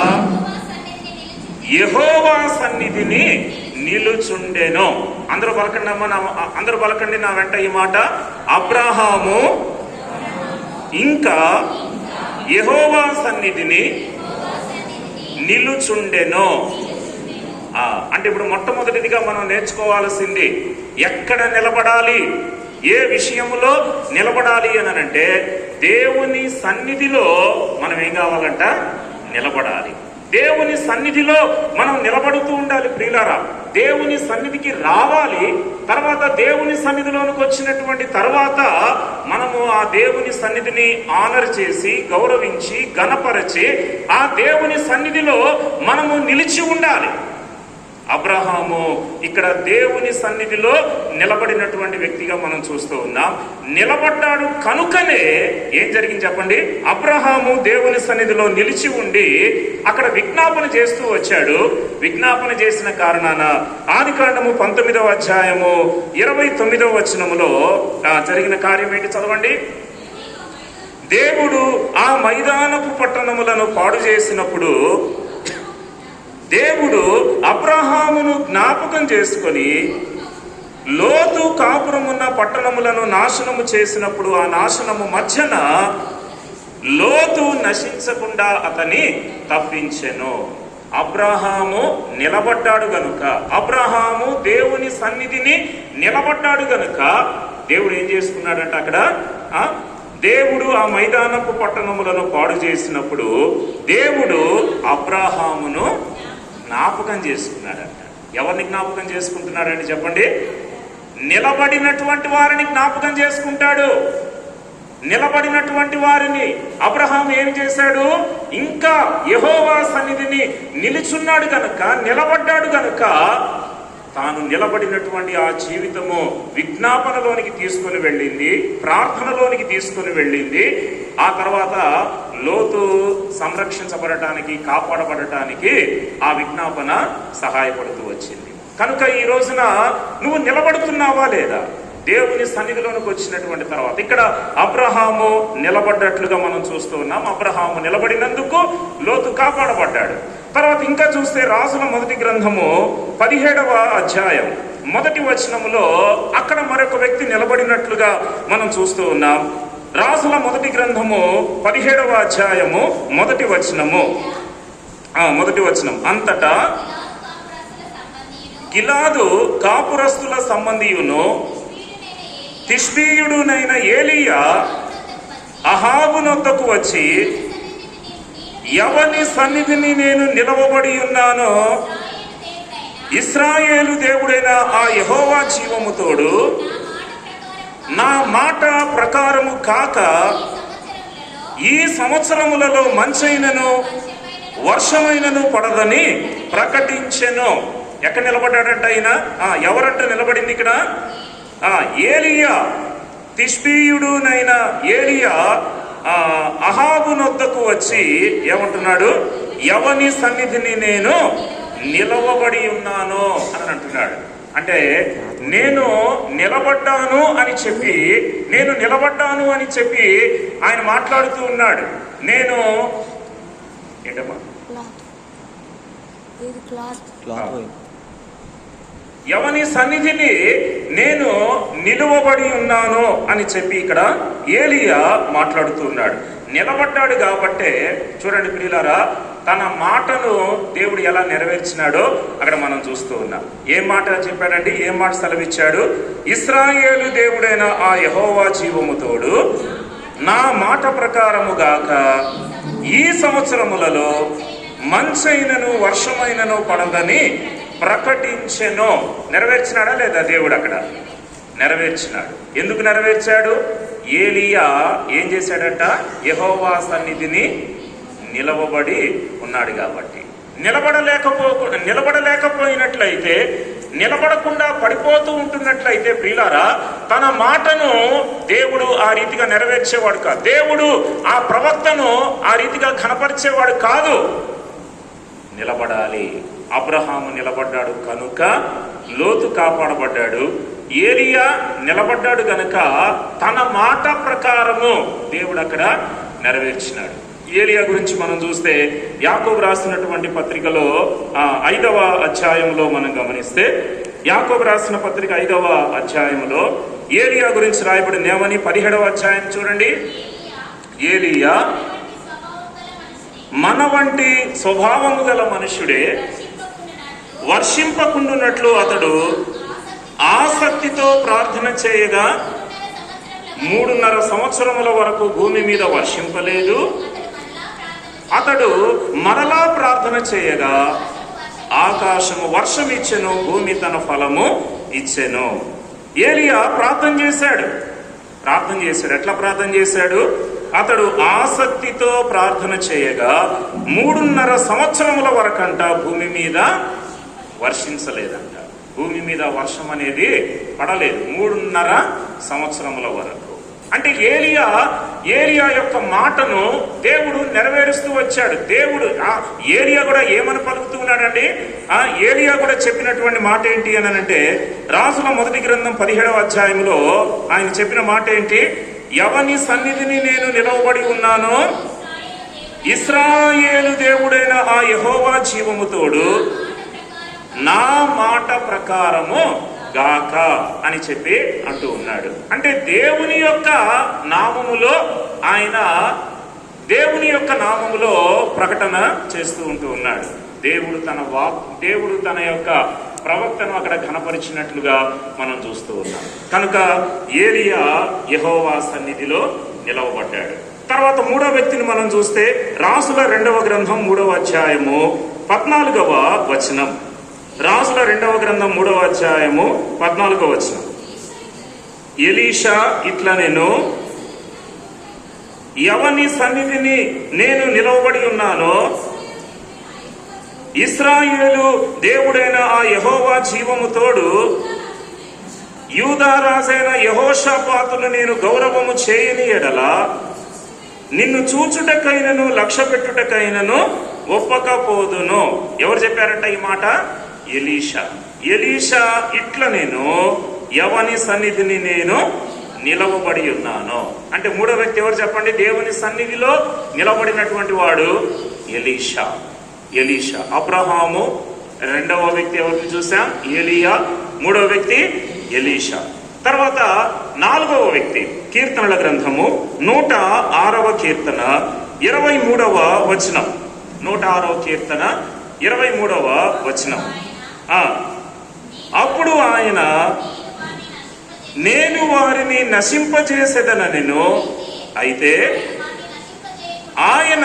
యెహోవా సన్నిధిని నిలుచుండెను. అందరూ పలకండి అమ్మా, అందరూ పలకండి నా వెంట ఈ మాట. అబ్రహాము ఇంకా యెహోవా సన్నిధిని నిలుచుండెను. అంటే ఇప్పుడు మొట్టమొదటిదిగా మనం నేర్చుకోవాల్సింది ఎక్కడ నిలబడాలి, ఏ విషయంలో నిలబడాలి అని అంటే దేవుని సన్నిధిలో మనం ఏం కావాలంట, నిలబడాలి. దేవుని సన్నిధిలో మనం నిలబడుతూ ఉండాలి. ప్రియులారా, దేవుని సన్నిధికి రావాలి. తర్వాత దేవుని సన్నిధిలోనికి వచ్చినటువంటి తర్వాత మనము ఆ దేవుని సన్నిధిని ఆనర్ చేసి, గౌరవించి, ఘనపరచి ఆ దేవుని సన్నిధిలో మనము నిలిచి ఉండాలి. అబ్రహాము ఇక్కడ దేవుని సన్నిధిలో నిలబడినటువంటి వ్యక్తిగా మనం చూస్తూ ఉన్నాం. నిలబడ్డాడు కనుకనే ఏం జరిగింది చెప్పండి. అబ్రహాము దేవుని సన్నిధిలో నిలిచి ఉండి అక్కడ విజ్ఞాపన చేస్తూ వచ్చాడు. విజ్ఞాపన చేసిన కారణాన ఆదికాండము 19వ అధ్యాయము 29వ వచనములో జరిగిన కార్యం ఏంటి చదవండి. దేవుడు ఆ మైదానపు పట్టణములను పాడు చేసినప్పుడు దేవుడు అబ్రహామును జ్ఞాపకం చేసుకొని లోతు కాపురమున్న పట్టణములను నాశనము చేసినప్పుడు ఆ నాశనము మధ్యన లోతు నశించకుండా అతని తప్పించెను. అబ్రహాము నిలబడ్డాడు గనుక, అబ్రహాము దేవుని సన్నిధిని నిలబడ్డాడు గనుక దేవుడు ఏం చేసుకున్నాడంట అక్కడ. దేవుడు ఆ మైదానపు పట్టణములను పాడు చేసినప్పుడు దేవుడు అబ్రహామును జ్ఞాపకం చేసుకున్నాడంట. ఎవరిని జ్ఞాపకం చేసుకుంటున్నాడండి చెప్పండి. నిలబడినటువంటి వారిని జ్ఞాపకం చేసుకుంటాడు. నిలబడినటువంటి వారిని అబ్రహాం ఏం చేశాడు, ఇంకా యెహోవా సన్నిధిని నిలుచున్నాడు గనుక, నిలబడ్డాడు గనుక తాను నిలబడినటువంటి ఆ జీవితము విజ్ఞాపనలోనికి తీసుకుని వెళ్ళింది, ప్రార్థనలోనికి తీసుకుని వెళ్ళింది. ఆ తర్వాత లోతు సంరక్షించబడటానికి, కాపాడబడటానికి ఆ విజ్ఞాపన సహాయపడుతూ వచ్చింది. కనుక ఈ రోజున నువ్వు నిలబడుతున్నావా లేదా దేవుని సన్నిధిలోనికి వచ్చినటువంటి తర్వాత? ఇక్కడ అబ్రహాము నిలబడ్డట్లుగా మనం చూస్తూ ఉన్నాం. అబ్రహాము నిలబడినందుకు లోతు కాపాడబడ్డాడు. తర్వాత ఇంకా చూస్తే రాజుల మొదటి గ్రంథము 17వ అధ్యాయం 1వ వచనములో అక్కడ మరొక వ్యక్తి నిలబడినట్లుగా మనం చూస్తూ ఉన్నాం. రాజుల మొదటి గ్రంథము 17వ అధ్యాయము 1వ వచనం. అంతటా గిలాదు కాపురస్తుల సంబంధియును తిష్బీయుడునైన ఏలీయా అహాబునొద్దకు వచ్చి, ఎవని సన్నిధిని నేను నిలవబడి ఉన్నానో ఇశ్రాయేలు దేవుడైన ఆ యెహోవా జీవము తోడు, నా మాట ప్రకారము కాక ఈ సంవత్సరములలో మంచైనను వర్షమైనను పడదని ప్రకటించెను. ఎక్కడ నిలబడ్డాడంట ఆయన? ఎవరంట నిలబడింది ఇక్కడ? ఏలియా, తిష్బీయుడునైన ఏలియా అహాబునొద్దకు వచ్చి ఏమంటున్నాడు? ఎవని సన్నిధిని నేను నిలవబడి ఉన్నాను అని అంటున్నాడు. అంటే నేను నిలబడ్డాను అని చెప్పి ఆయన మాట్లాడుతూ ఉన్నాడు. నేను ఏంటమ్మా ఎవని సన్నిధిని నేను నిలువబడి ఉన్నాను అని చెప్పి ఇక్కడ ఏలియా మాట్లాడుతూ ఉన్నాడు. నిలబడ్డాడు కాబట్టే చూడండి ప్రియులారా, తన మాటను దేవుడు ఎలా నెరవేర్చినాడో అక్కడ మనం చూస్తూ ఉన్నాం. ఏం మాట చెప్పాడండి? ఏం మాట సెలవిచ్చాడు? ఇశ్రాయేలు దేవుడైన ఆ యెహోవా జీవము తోడు నా మాట ప్రకారము గాక ఈ సంవత్సరములలో మంచైనను వర్షమైనను పడదని ప్రకటించెను. నెరవేర్చినాడా లేదా? దేవుడు అక్కడ నెరవేర్చినాడు. ఎందుకు నెరవేర్చాడు? ఏలియా ఏం చేశాడట? యెహోవా సన్నిధిని నిలవబడి ఉన్నాడు కాబట్టి. నిలబడలేకపోయినట్లయితే, నిలబడకుండా పడిపోతూ ఉంటున్నట్లయితే ప్రియులారా, తన మాటను దేవుడు ఆ రీతిగా నెరవేర్చేవాడు కాదు. దేవుడు ఆ ప్రవక్తను ఆ రీతిగా ఘనపరిచేవాడు కాదు. నిలబడాలి. అబ్రహాము నిలబడ్డాడు కనుక లోతు కాపాడబడ్డాడు. ఏలియా నిలబడ్డాడు కనుక తన మాట ప్రకారము దేవుడు అక్కడ నెరవేర్చినాడు. ఏలియా గురించి మనం చూస్తే యాకోబు రాసినటువంటి పత్రికలో 5వ అధ్యాయంలో మనం గమనిస్తే, యాకోబు రాసిన పత్రిక 5వ అధ్యాయంలో ఏలియా గురించి రాయబడిన ఏమని? 17వ అధ్యాయం చూడండి. ఏలియా మన వంటి స్వభావము గల మనుష్యుడే, వర్షింపకుండునట్లు అతడు ఆసక్తితో ప్రార్థన చేయగా 3.5 సంవత్సరముల వరకు భూమి మీద వర్షింపలేదు. అతడు మరలా ప్రార్థన చేయగా ఆకాశము వర్షం ఇచ్చెను, భూమి తన ఫలము ఇచ్చెను. ఏలియా ప్రార్థన చేశాడు. ఎట్లా ప్రార్థన చేశాడు? అతడు ఆసక్తితో ప్రార్థన చేయగా 3.5 సంవత్సరముల వరకంట భూమి మీద వర్షించలేదంట. భూమి మీద వర్షం అనేది పడలేదు 3.5 సంవత్సరముల వరకు. అంటే ఏలియా యొక్క మాటను దేవుడు నెరవేరుస్తూ వచ్చాడు. దేవుడు ఏలియా కూడా ఏమని పలుకుతూ ఉన్నాడండి? ఏలియా కూడా చెప్పినటువంటి మాట ఏంటి అని అంటే, రాజుల మొదటి గ్రంథం 17వ అధ్యాయంలో ఆయన చెప్పిన మాట ఏంటి? ఎవని సన్నిధిని నేను నిలవబడి ఉన్నానో, ఇశ్రాయేలు దేవుడైన ఆ యెహోవా జీవము తోడు నా మాట ప్రకారము గాక అని చెప్పి అంటూ ఉన్నాడు. అంటే దేవుని యొక్క నామములో ప్రకటన చేస్తూ ఉంటూ ఉన్నాడు. దేవుడు తన యొక్క ప్రవక్తను అక్కడ ఘనపరిచినట్లుగా మనం చూస్తూ ఉన్నాం. కనుక ఏలియా యెహోవా సన్నిధిలో నిలవబడ్డాడు. తర్వాత 3వ వ్యక్తిని మనం చూస్తే రాసుల 2వ గ్రంథం 3వ అధ్యాయము 14వ వచనం. రాసుల 2వ గ్రంథం 3వ అధ్యాయము 14వ వచనం. ఎలీషా ఇట్లా నేను ఎవని సన్నిధిని నేను నిలవబడి ఉన్నానో, ఇశ్రాయేలు దేవుడైన ఆ యెహోవా జీవము తోడు యూదా రాజైన యెహోషాపాతును నేను గౌరవము చేయని ఎడల నిన్ను చూచుటకైనను లక్ష్య పెట్టుటకైనను ఒప్పకపోదును. ఎవరు చెప్పారంట ఈ మాట? ఎలీషా ఇట్లా నేను ఎవని సన్నిధిని నేను నిలవబడి ఉన్నాను. అంటే 3వ వ్యక్తి ఎవరు చెప్పండి? దేవుని సన్నిధిలో నిలబడినటువంటి వాడు ఎలీషా. అబ్రహాము 2వ వ్యక్తి ఎవరిని చూసాం? ఏలియా. 3వ వ్యక్తి ఎలీషా. తర్వాత 4వ వ్యక్తి కీర్తనల గ్రంథము 106వ కీర్తన 23వ వచనం. 106వ కీర్తన 23వ వచనం. అప్పుడు ఆయన నేను వారిని నశింపజేసేదనెను, అయితే ఆయన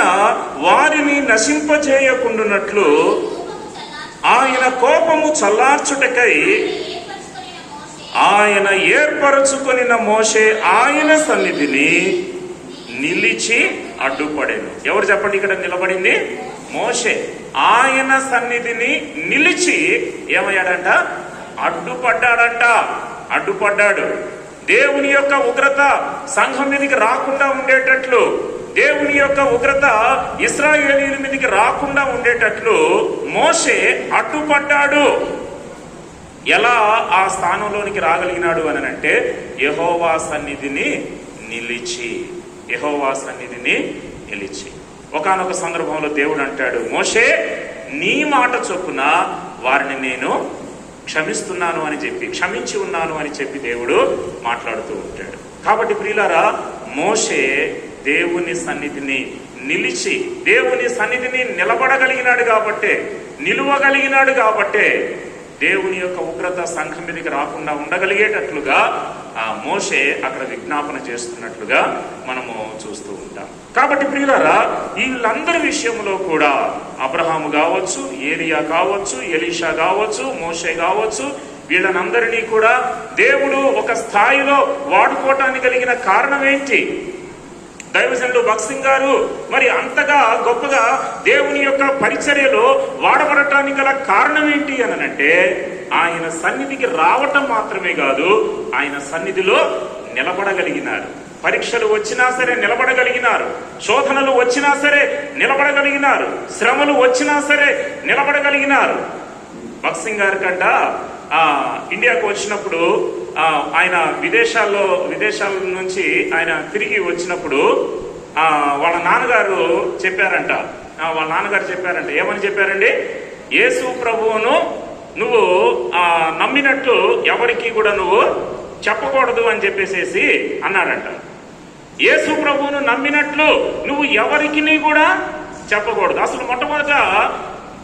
వారిని నశింపజేయకుండునట్లు ఆయన కోపము చల్లార్చుటకై ఆయన ఏర్పరచుకొనిన మోషే ఆయన సన్నిధిని నిలిచి అడ్డుపడేను. ఎవరు చెప్పండి ఇక్కడ నిలబడింది? మోషే. ఆయన సన్నిధిని నిలిచి ఏమయ్యాడంట? అడ్డుపడ్డాడు. దేవుని యొక్క ఉగ్రత సంఘం మీదకి రాకుండా ఉండేటట్లు, దేవుని యొక్క ఉగ్రత ఇశ్రాయేలీయుల మీదకి రాకుండా ఉండేటట్లు మోషే అడ్డుపడ్డాడు. ఎలా ఆ స్థానంలోనికి రాగలిగినాడు అని అంటే, యెహోవా సన్నిధిని నిలిచి. ఒకానొక సందర్భంలో దేవుడు అంటాడు, మోషే నీ మాట చొప్పున వారిని నేను క్షమిస్తున్నాను అని చెప్పి, క్షమించి ఉన్నాను అని చెప్పి దేవుడు మాట్లాడుతూ ఉంటాడు. కాబట్టి ప్రియులారా, మోషే దేవుని సన్నిధిని నిలిచి దేవుని సన్నిధిని నిలబడగలిగినాడు కాబట్టే, నిలువగలిగినాడు కాబట్టే దేవుని యొక్క ఉగ్రత సంఘం మీదకి రాకుండా ఉండగలిగేటట్లుగా ఆ మోషే అక్కడ విజ్ఞాపన చేస్తున్నట్లుగా మనము చూస్తూ ఉంటాం. కాబట్టి ప్రియులారా, వీళ్ళందరి విషయంలో కూడా అబ్రహాము కావచ్చు, ఏలియా కావచ్చు, ఎలీషా కావచ్చు, మోషే కావచ్చు, వీళ్ళనందరినీ కూడా దేవుడు ఒక స్థాయిలో వాడుకోవటానికి కలిగిన కారణం ఏంటి? దైవజనులు భక్సింగ్ గారు మరి అంతగా గొప్పగా దేవుని యొక్క పరిచర్యలో వాడబడటానికి గల కారణం ఏంటి అనంటే, ఆయన సన్నిధికి రావటం మాత్రమే కాదు, ఆయన సన్నిధిలో నిలబడగలిగినారు. పరీక్షలు వచ్చినా సరే నిలబడగలిగినారు, శోధనలు వచ్చినా సరే నిలబడగలిగినారు, శ్రమలు వచ్చినా సరే నిలబడగలిగినారు. భక్సింగ్ గారి కంట ఇండియాకు వచ్చినప్పుడు ఆయన విదేశాల నుంచి ఆయన తిరిగి వచ్చినప్పుడు వాళ్ళ నాన్నగారు చెప్పారంట. ఏమని చెప్పారండి? యేసు ప్రభువును నువ్వు నమ్మినట్టు ఎవరికి కూడా నువ్వు చెప్పకూడదు అని చెప్పేసేసి అన్నాడంట. యేసు ప్రభువును నమ్మినట్లు నువ్వు ఎవరికి కూడా చెప్పకూడదు. అసలు మొట్టమొదట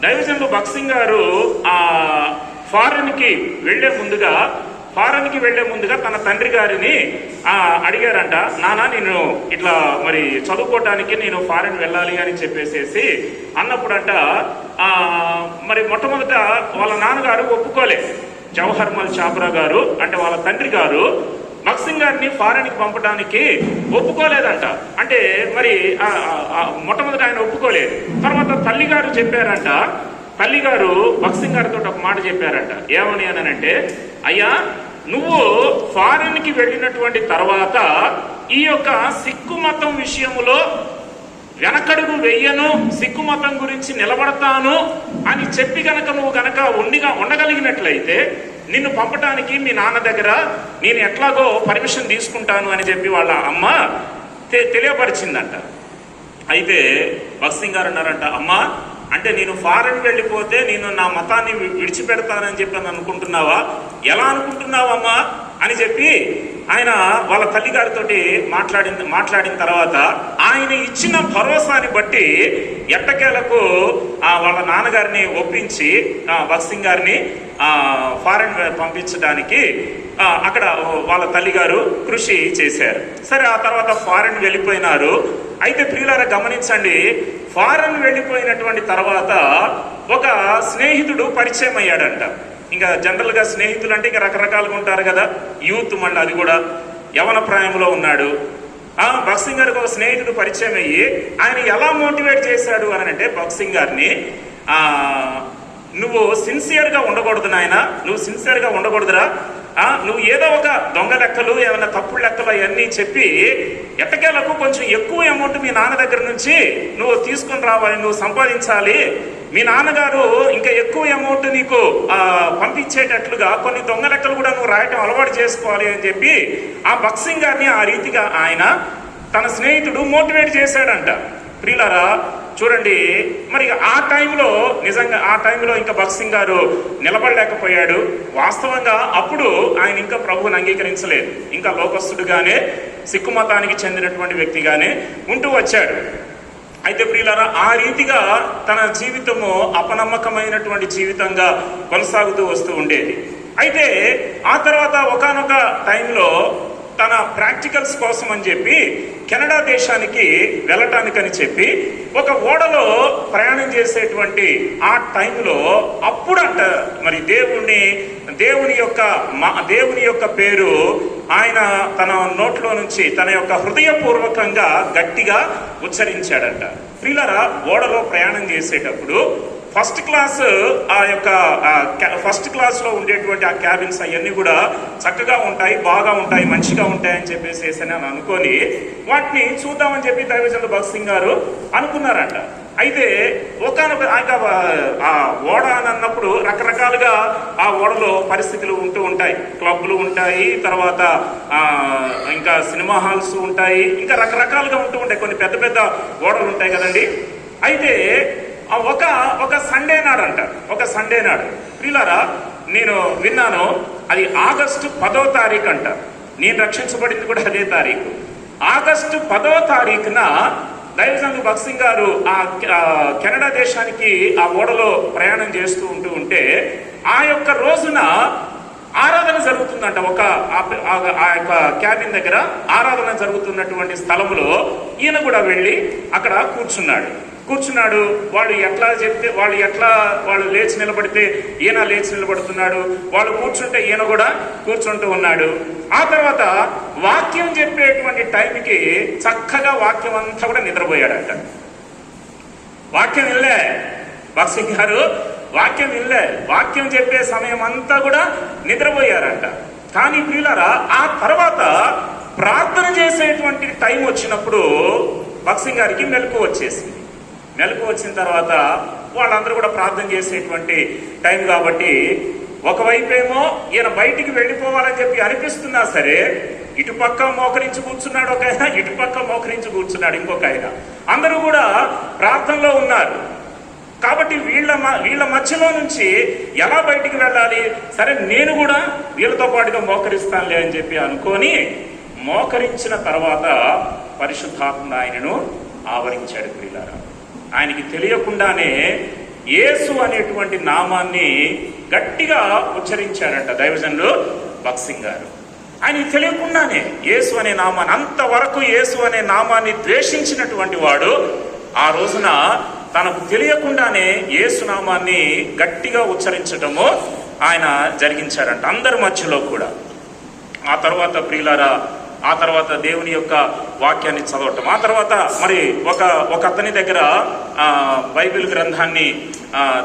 దైవజనులు భక్సింగ్ గారు ఫారెన్ కి వెళ్లే ముందుగా తన తండ్రి గారిని అడిగారంట, నానా నేను ఇట్లా మరి చదువుకోవటానికి నేను ఫారెన్ వెళ్ళాలి అని చెప్పేసేసి అన్నప్పుడంట మరి మొట్టమొదట వాళ్ళ నాన్నగారు ఒప్పుకోలే. జవహర్మల్ చాబ్రా గారు అంటే వాళ్ళ తండ్రి గారు భక్సింగ్ గారిని ఫారెన్ కి పంపడానికి ఒప్పుకోలేదంట. అంటే మరి మొట్టమొదట ఆయన ఒప్పుకోలేదు. తర్వాత తల్లిగారు చెప్పారంట, తల్లిగారు భక్సింగ్ గారితో ఒక మాట చెప్పారంట. ఏమని అనంటే, అయ్యా నువ్వు ఫారెన్ కి వెళ్ళినటువంటి తర్వాత ఈ యొక్క సిక్కు మతం విషయంలో వెనకడుగు వెయ్యను, సిక్కు మతం గురించి నిలబడతాను అని చెప్పి గనక నువ్వు గనక ఉండగలిగినట్లయితే నిన్ను పంపటానికి మీ నాన్న దగ్గర నేను ఎట్లాగో పర్మిషన్ తీసుకుంటాను అని చెప్పి వాళ్ళ అమ్మ తెలియపరిచిందంట. అయితే భక్సింగ్ గారు అన్నారంట, అమ్మ అంటే నేను ఫారెన్ వెళ్ళిపోతే నేను నా మతాన్ని విడిచిపెడతానని చెప్పి అనుకుంటున్నావా? ఎలా అనుకుంటున్నావమ్మా అని చెప్పి ఆయన వాళ్ళ తల్లిగారితో మాట్లాడిన తర్వాత ఆయన ఇచ్చిన భరోసాని బట్టి ఎట్టకేలకు వాళ్ళ నాన్నగారిని ఒప్పించి భక్సింగ్ గారిని ఫారెన్ పంపించడానికి అక్కడ వాళ్ళ తల్లిగారు కృషి చేశారు. సరే, ఆ తర్వాత ఫారెన్ వెళ్ళిపోయినారు. అయితే ప్రియులారా గమనించండి, ఫారెన్ వెళ్ళిపోయినటువంటి తర్వాత ఒక స్నేహితుడు పరిచయం అయ్యాడంట. ఇంకా జనరల్ గా స్నేహితులు అంటే ఇంకా రకరకాలుగా ఉంటారు కదా. యూత్ మళ్ళీ అది కూడా యవన ప్రాయంలో ఉన్నాడు. భక్సింగ్ గారికి ఒక స్నేహితుడు పరిచయం అయ్యి ఆయన ఎలా మోటివేట్ చేశాడు అని అంటే, భక్సింగ్ గారిని నువ్వు సిన్సియర్గా ఉండకూడదు నాయన, నువ్వు సిన్సియర్గా ఉండకూడదురా, నువ్వు ఏదో ఒక దొంగ లెక్కలు ఏమైనా తప్పుడు లెక్కలు అవన్నీ చెప్పి ఎట్టకేలకు కొంచెం ఎక్కువ అమౌంట్ మీ నాన్న దగ్గర నుంచి నువ్వు తీసుకుని రావాలి, నువ్వు సంపాదించాలి. మీ నాన్నగారు ఇంకా ఎక్కువ అమౌంట్ నీకు పంపించేటట్లుగా కొన్ని దొంగ లెక్కలు కూడా నువ్వు రాయటం అలవాటు చేసుకోవాలి అని చెప్పి ఆ భక్సింగ్ గారిని ఆ రీతిగా ఆయన తన స్నేహితుడు మోటివేట్ చేశాడంట. ప్రియులారా చూడండి, మరి ఆ టైంలో నిజంగా ఇంకా భక్సింగ్ గారు నిలబడలేకపోయాడు. వాస్తవంగా అప్పుడు ఆయన ఇంకా ప్రభువుని అంగీకరించలేదు, ఇంకా లోకస్తుడుగానే సిక్కు మతానికి చెందినటువంటి వ్యక్తిగానే ఉంటూ వచ్చాడు. అయితే ప్రియులారా ఆ రీతిగా తన జీవితము అపనమ్మకమైనటువంటి జీవితంగా కొనసాగుతూ వస్తూ ఉండేది. అయితే ఆ తర్వాత ఒకానొక టైంలో తన ప్రాక్టికల్స్ కోసం అని చెప్పి కెనడా దేశానికి వెళ్ళటానికని చెప్పి ఒక ఓడలో ప్రయాణం చేసేటువంటి ఆ టైంలో అప్పుడంట మరి దేవుని యొక్క పేరు ఆయన తన నోట్లో నుంచి తన యొక్క హృదయపూర్వకంగా గట్టిగా ఉచ్చరించాడంట. ప్రియులారా ఓడలో ప్రయాణం చేసేటప్పుడు ఫస్ట్ క్లాస్ లో ఉండేటువంటి ఆ క్యాబిన్స్ అవన్నీ కూడా చక్కగా ఉంటాయి, బాగా ఉంటాయి, మంచిగా ఉంటాయి అని చెప్పేసి అని అనుకొని వాటిని చూద్దామని చెప్పి దైవజనులు భక్సింగ్ గారు అనుకున్నారంట. అయితే ఒకనొక ఆ ఓడ అని అన్నప్పుడు రకరకాలుగా ఆ ఓడలో పరిస్థితులు ఉంటూ ఉంటాయి. క్లబ్లు ఉంటాయి, తర్వాత ఇంకా సినిమా హాల్స్ ఉంటాయి, ఇంకా రకరకాలుగా ఉంటూ ఉంటాయి. కొన్ని పెద్ద పెద్ద ఓడలు ఉంటాయి కదండి. అయితే ఒక సండే నాడు ప్రియులారా నేను విన్నాను, అది ఆగస్టు 10వ తారీఖు అంట. నేను రక్షించబడింది కూడా అదే తారీఖు. ఆగస్టు 10వ తారీఖున దైవజనులు భగత్ సింగ్ గారు ఆ కెనడా దేశానికి ఆ ఓడలో ప్రయాణం చేస్తూ ఉంటే ఆ యొక్క రోజున ఆరాధన జరుగుతుందంట. ఆ యొక్క క్యాబిన్ దగ్గర ఆరాధన జరుగుతున్నటువంటి స్థలములో ఈయన కూడా వెళ్ళి అక్కడ కూర్చున్నాడు. వాళ్ళు లేచి నిలబడితే ఈయన లేచి నిలబడుతున్నాడు, వాళ్ళు కూర్చుంటే ఈయన కూడా కూర్చుంటూ ఉన్నాడు. ఆ తర్వాత వాక్యం చెప్పేటువంటి టైంకి చక్కగా వాక్యం అంతా కూడా నిద్రపోయాడంట. వాక్యం వినలే భగత్ సింగ్ గారు, వాక్యం చెప్పే సమయం అంతా కూడా నిద్రపోయారంట. కానీ ప్రియులారా, ఆ తర్వాత ప్రార్థన చేసేటువంటి టైం వచ్చినప్పుడు భగత్ సింగ్ గారికి మెలకు వచ్చిన తర్వాత వాళ్ళందరూ కూడా ప్రార్థన చేసేటువంటి టైం కాబట్టి ఒకవైపేమో ఈయన బయటికి వెళ్ళిపోవాలని చెప్పి అనిపిస్తున్నా సరే ఇటుపక్క మోకరించి కూర్చున్నాడు ఒక ఆయన, ఇటుపక్క మోకరించి కూర్చున్నాడు ఇంకొక ఆయన. అందరూ కూడా ప్రార్థనలో ఉన్నారు. కాబట్టి వీళ్ళ మధ్యలో నుంచి ఎలా బయటికి వెళ్ళాలి, సరే నేను కూడా వీళ్ళతో పాటుగా మోకరిస్తానులే అని చెప్పి అనుకొని మోకరించిన తర్వాత పరిశుద్ధాత్మ ఆయనను ఆవరించాడు. ప్రియులారా, ఆయనకి తెలియకుండానే యేసు అనేటువంటి నామాన్ని గట్టిగా ఉచ్చరించారంట దైవజనులు భగత్ సింగ్ గారు. ఆయనకి తెలియకుండానే యేసు అనే నామాన్ని, అంతవరకు యేసు అనే నామాన్ని ద్వేషించినటువంటి వాడు ఆ రోజున తనకు తెలియకుండానే యేసు నామాన్ని గట్టిగా ఉచ్చరించటము ఆయన జరిగించారంట అందరి మధ్యలో కూడా. ఆ తర్వాత ప్రియులారా, ఆ తర్వాత దేవుని యొక్క వాక్యాన్ని చదవటం, ఆ తర్వాత మరి ఒక అతని దగ్గర బైబిల్ గ్రంథాన్ని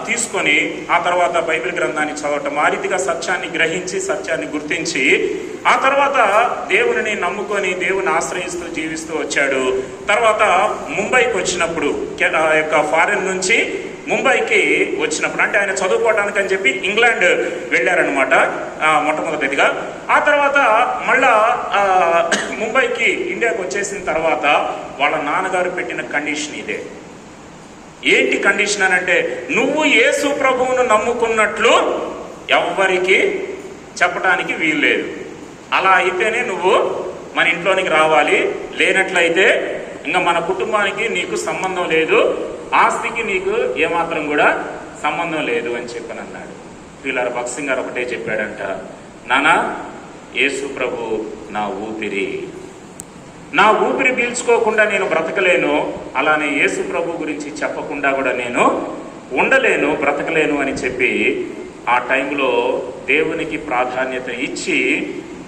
తీసుకొని ఆ తర్వాత బైబిల్ గ్రంథాన్ని చదవటం, ఆ రీతిగా సత్యాన్ని గ్రహించి సత్యాన్ని గుర్తించి ఆ తర్వాత దేవుని నమ్ముకొని దేవుని ఆశ్రయిస్తూ జీవిస్తూ వచ్చాడు. తర్వాత ముంబైకి వచ్చినప్పుడు, యొక్క ఫారెన్ నుంచి ముంబైకి వచ్చినప్పుడు, అంటే ఆయన చదువుకోవడానికి అని చెప్పి ఇంగ్లాండ్ వెళ్ళారనమాట మొట్టమొదటిదిగా. ఆ తర్వాత మళ్ళా ముంబైకి ఇండియాకి వచ్చేసిన తర్వాత వాళ్ళ నాన్నగారు పెట్టిన కండిషన్ ఇదే. ఏంటి కండిషన్ అని అంటే, నువ్వు యేసు ప్రభువును నమ్ముకున్నట్లు ఎవ్వరికి చెప్పడానికి వీల్లేదు. అలా అయితేనే నువ్వు మన ఇంట్లోనికి రావాలి, లేనట్లయితే ఇంకా మన కుటుంబానికి నీకు సంబంధం లేదు, ఆస్తికి నీకు ఏమాత్రం కూడా సంబంధం లేదు అని చెప్పని అన్నాడు. వీళ్ళ భగత్ సింగ్ గారు ఒకటే చెప్పాడంట, నానా యేసు ప్రభు నా ఊపిరి పీల్చుకోకుండా నేను బ్రతకలేను, అలానే యేసు ప్రభు గురించి చెప్పకుండా కూడా నేను ఉండలేను, బ్రతకలేను అని చెప్పి ఆ టైంలో దేవునికి ప్రాధాన్యత ఇచ్చి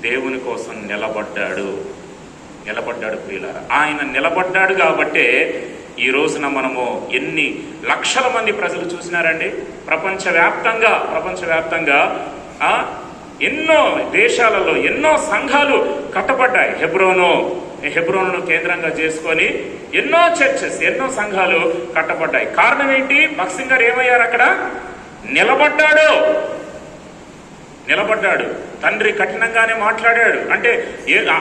దేవుని కోసం నిలబడ్డాడు ప్రియులారా. ఆయన నిలబడ్డాడు కాబట్టే ఈ రోజున మనము ఎన్ని లక్షల మంది ప్రజలు చూసినారండి. ప్రపంచవ్యాప్తంగా ఎన్నో దేశాలలో ఎన్నో సంఘాలు కట్టబడ్డాయి. హెబ్రోను కేంద్రంగా చేసుకొని ఎన్నో చర్చెస్, ఎన్నో సంఘాలు కట్టబడ్డాయి. కారణం ఏంటి? భగత్ సింగ్ గారు ఏమయ్యారు? అక్కడ నిలబడ్డాడు. తండ్రి కఠినంగానే మాట్లాడాడు. అంటే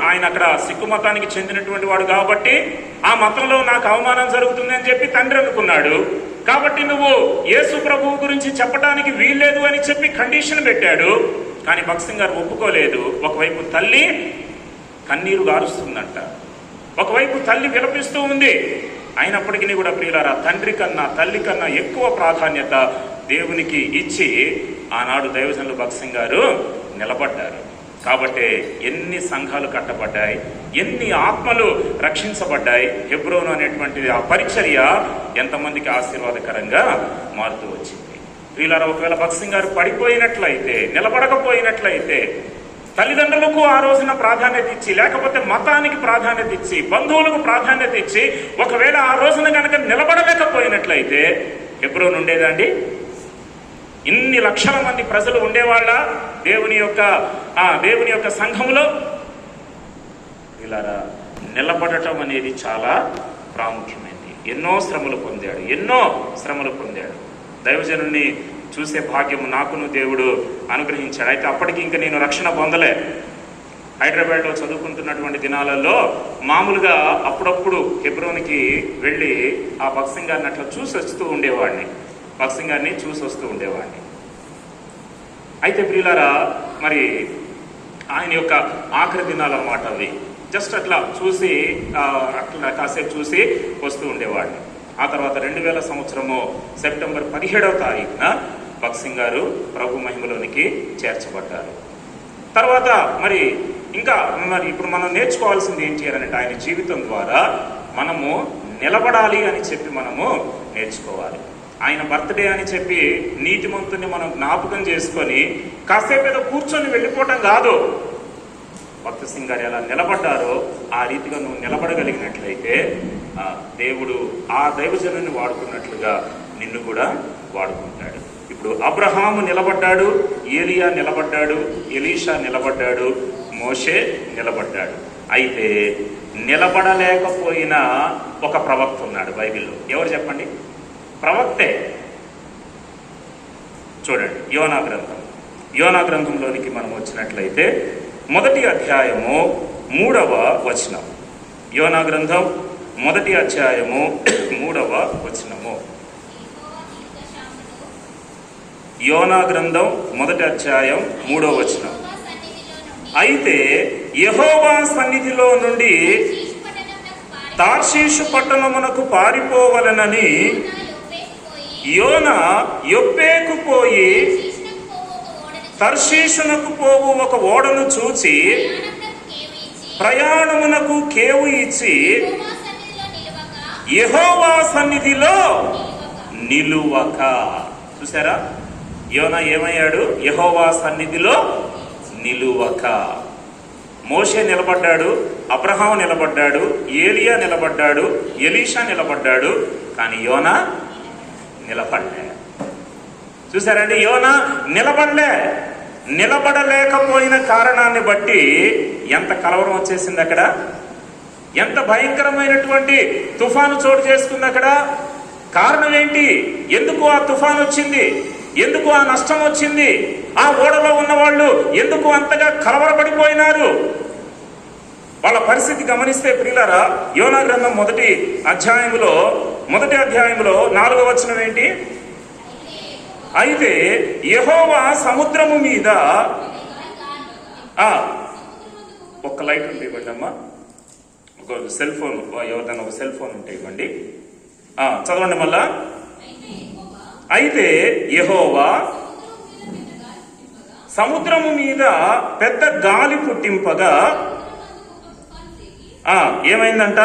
ఆయన అక్కడ సిక్కు మతానికి చెందినటువంటి వాడు కాబట్టి ఆ మతంలో నాకు అవమానం జరుగుతుంది అని చెప్పి తండ్రి అనుకున్నాడు. కాబట్టి నువ్వు యేసు ప్రభువు గురించి చెప్పడానికి వీల్లేదు అని చెప్పి కండిషన్ పెట్టాడు. కానీ భగత్ సింగ్ గారు ఒప్పుకోలేదు. ఒకవైపు తల్లి కన్నీరు గారుస్తుందంట, ఒకవైపు తల్లి విలపిస్తూ ఉంది. అయినప్పటికీ కూడా ప్రియులారా, తండ్రి కన్నా తల్లి కన్నా ఎక్కువ ప్రాధాన్యత దేవునికి ఇచ్చి ఆనాడు దైవజనులు భగత్ సింగ్ గారు నిలబడ్డారు. కాబట్టి ఎన్ని సంఘాలు కట్టబడ్డాయి, ఎన్ని ఆత్మలు రక్షించబడ్డాయి. హెబ్రోను అనేటువంటి ఆ పరిచర్య ఎంతమందికి ఆశీర్వాదకరంగా మారుతూ వచ్చింది. వీళ్ళ ఒకవేళ భగత్ సింగ్ గారు పడిపోయినట్లయితే, నిలబడకపోయినట్లయితే, తల్లిదండ్రులకు ఆ రోజున ప్రాధాన్యత ఇచ్చి, లేకపోతే మతానికి ప్రాధాన్యత ఇచ్చి, బంధువులకు ప్రాధాన్యత ఇచ్చి, ఒకవేళ ఆ రోజున కనుక నిలబడలేకపోయినట్లయితే హెబ్రోను ఉండేదండి? ఇన్ని లక్షల మంది ప్రజలు ఉండేవాళ్ళ దేవుని యొక్క సంఘములో? ఇలా నిలబడటం అనేది చాలా ప్రాముఖ్యమైనది. ఎన్నో శ్రమలు పొందాడు. దైవజనుని చూసే భాగ్యము నాకును దేవుడు అనుగ్రహించాడు. అయితే అప్పటికి ఇంకా నేను రక్షణ పొందలే. హైదరాబాద్లో చదువుకుంటున్నటువంటి దినాలలో మామూలుగా అప్పుడప్పుడు హెబ్రోన్కి వెళ్ళి ఆ భగత్ సింగ్ గారిని అట్లా చూసి వస్తూ ఉండేవాడిని. అయితే ప్రియులారా, మరి ఆయన యొక్క ఆఖరి దినాలు అన్నమాట అవి. జస్ట్ అట్లా చూసి అట్లా కాసేపు చూసి వస్తూ ఉండేవాడిని. ఆ తర్వాత 2000 సంవత్సరము సెప్టెంబర్ 17వ తారీఖున భగత్ సింగ్ గారు ప్రభు మహిమలోనికి చేర్చబడ్డారు. తర్వాత మరి ఇంకా ఇప్పుడు మనం నేర్చుకోవాల్సింది ఏంటి అని అంటే ఆయన జీవితం ద్వారా మనము నిలబడాలి అని చెప్పి మనము నేర్చుకోవాలి. ఆయన బర్త్డే అని చెప్పి నీతిమంతుని మనం జ్ఞాపకం చేసుకొని కాసేపు ఏదో కూర్చొని వెళ్ళిపోవటం కాదు. భగత్ సింగ్ గారు ఎలా నిలబడ్డారో ఆ రీతిగా నువ్వు నిలబడగలిగినట్లయితే దేవుడు ఆ దైవజనుని వాడుకున్నట్లుగా నిన్ను కూడా వాడుకుంటాడు. ఇప్పుడు అబ్రహాము నిలబడ్డాడు, ఏలియా నిలబడ్డాడు, ఎలీషా నిలబడ్డాడు, మోషే నిలబడ్డాడు. అయితే నిలబడలేకపోయిన ఒక ప్రవక్త ఉన్నాడు బైబిల్లో. ఎవరు చెప్పండి? ప్రవక్తే. చూడండి, యోనా గ్రంథంలోనికి మనం వచ్చినట్లయితే 1వ అధ్యాయము 3వ వచనం. యోనా గ్రంథం 1వ అధ్యాయము 3వ వచనము. యోనా గ్రంథం 1వ అధ్యాయం 3వ వచనం. అయితే యెహోవా సన్నిధిలో నుండి తార్షీషు పట్టణమునకు పారిపోవలనని యోనా యొప్పేకు పోయి తర్షీషునకు పోవు ఒక ఓడను చూచి ప్రయాణమునకు కేవు ఇచ్చి యెహోవా సన్నిధిలో నిలువక. చూసారా, యోనా ఏమయ్యాడు? యెహోవా సన్నిధిలో నిలువక. మోషే నిలబడ్డాడు, అబ్రహాం నిలబడ్డాడు, ఏలియా నిలబడ్డాడు, ఎలీషా నిలబడ్డాడు, కానీ యోనా నిలబడలే. చూసారండి, యోనా నిలబడలేకపోయిన కారణాన్ని బట్టి ఎంత కలవరం వచ్చేసింది అక్కడ, ఎంత భయంకరమైనటువంటి తుఫాను చోటు చేసుకుంది అక్కడ. కారణం ఏంటి? ఎందుకు ఆ తుఫాను వచ్చింది? ఎందుకు ఆ నష్టం వచ్చింది? ఆ ఓడలో ఉన్న వాళ్ళు ఎందుకు అంతగా కలవరపడిపోయినారు? వాళ్ళ పరిస్థితి గమనిస్తే ప్రియులారా, యోనా గ్రంథం 1వ అధ్యాయంలో 4వ వచనం ఏంటి? అయితే యెహోవా సముద్రము మీద ఒక్క లైట్ ఉంటే ఇవ్వండి అమ్మా, ఒక సెల్ ఫోన్, ఎవరిదైనా ఒక సెల్ ఫోన్ ఉంటే ఇవ్వండి. చదవండి మళ్ళా. అయితే యెహోవా సముద్రము మీద పెద్ద గాలి పుట్టింపగా ఏమైందంట?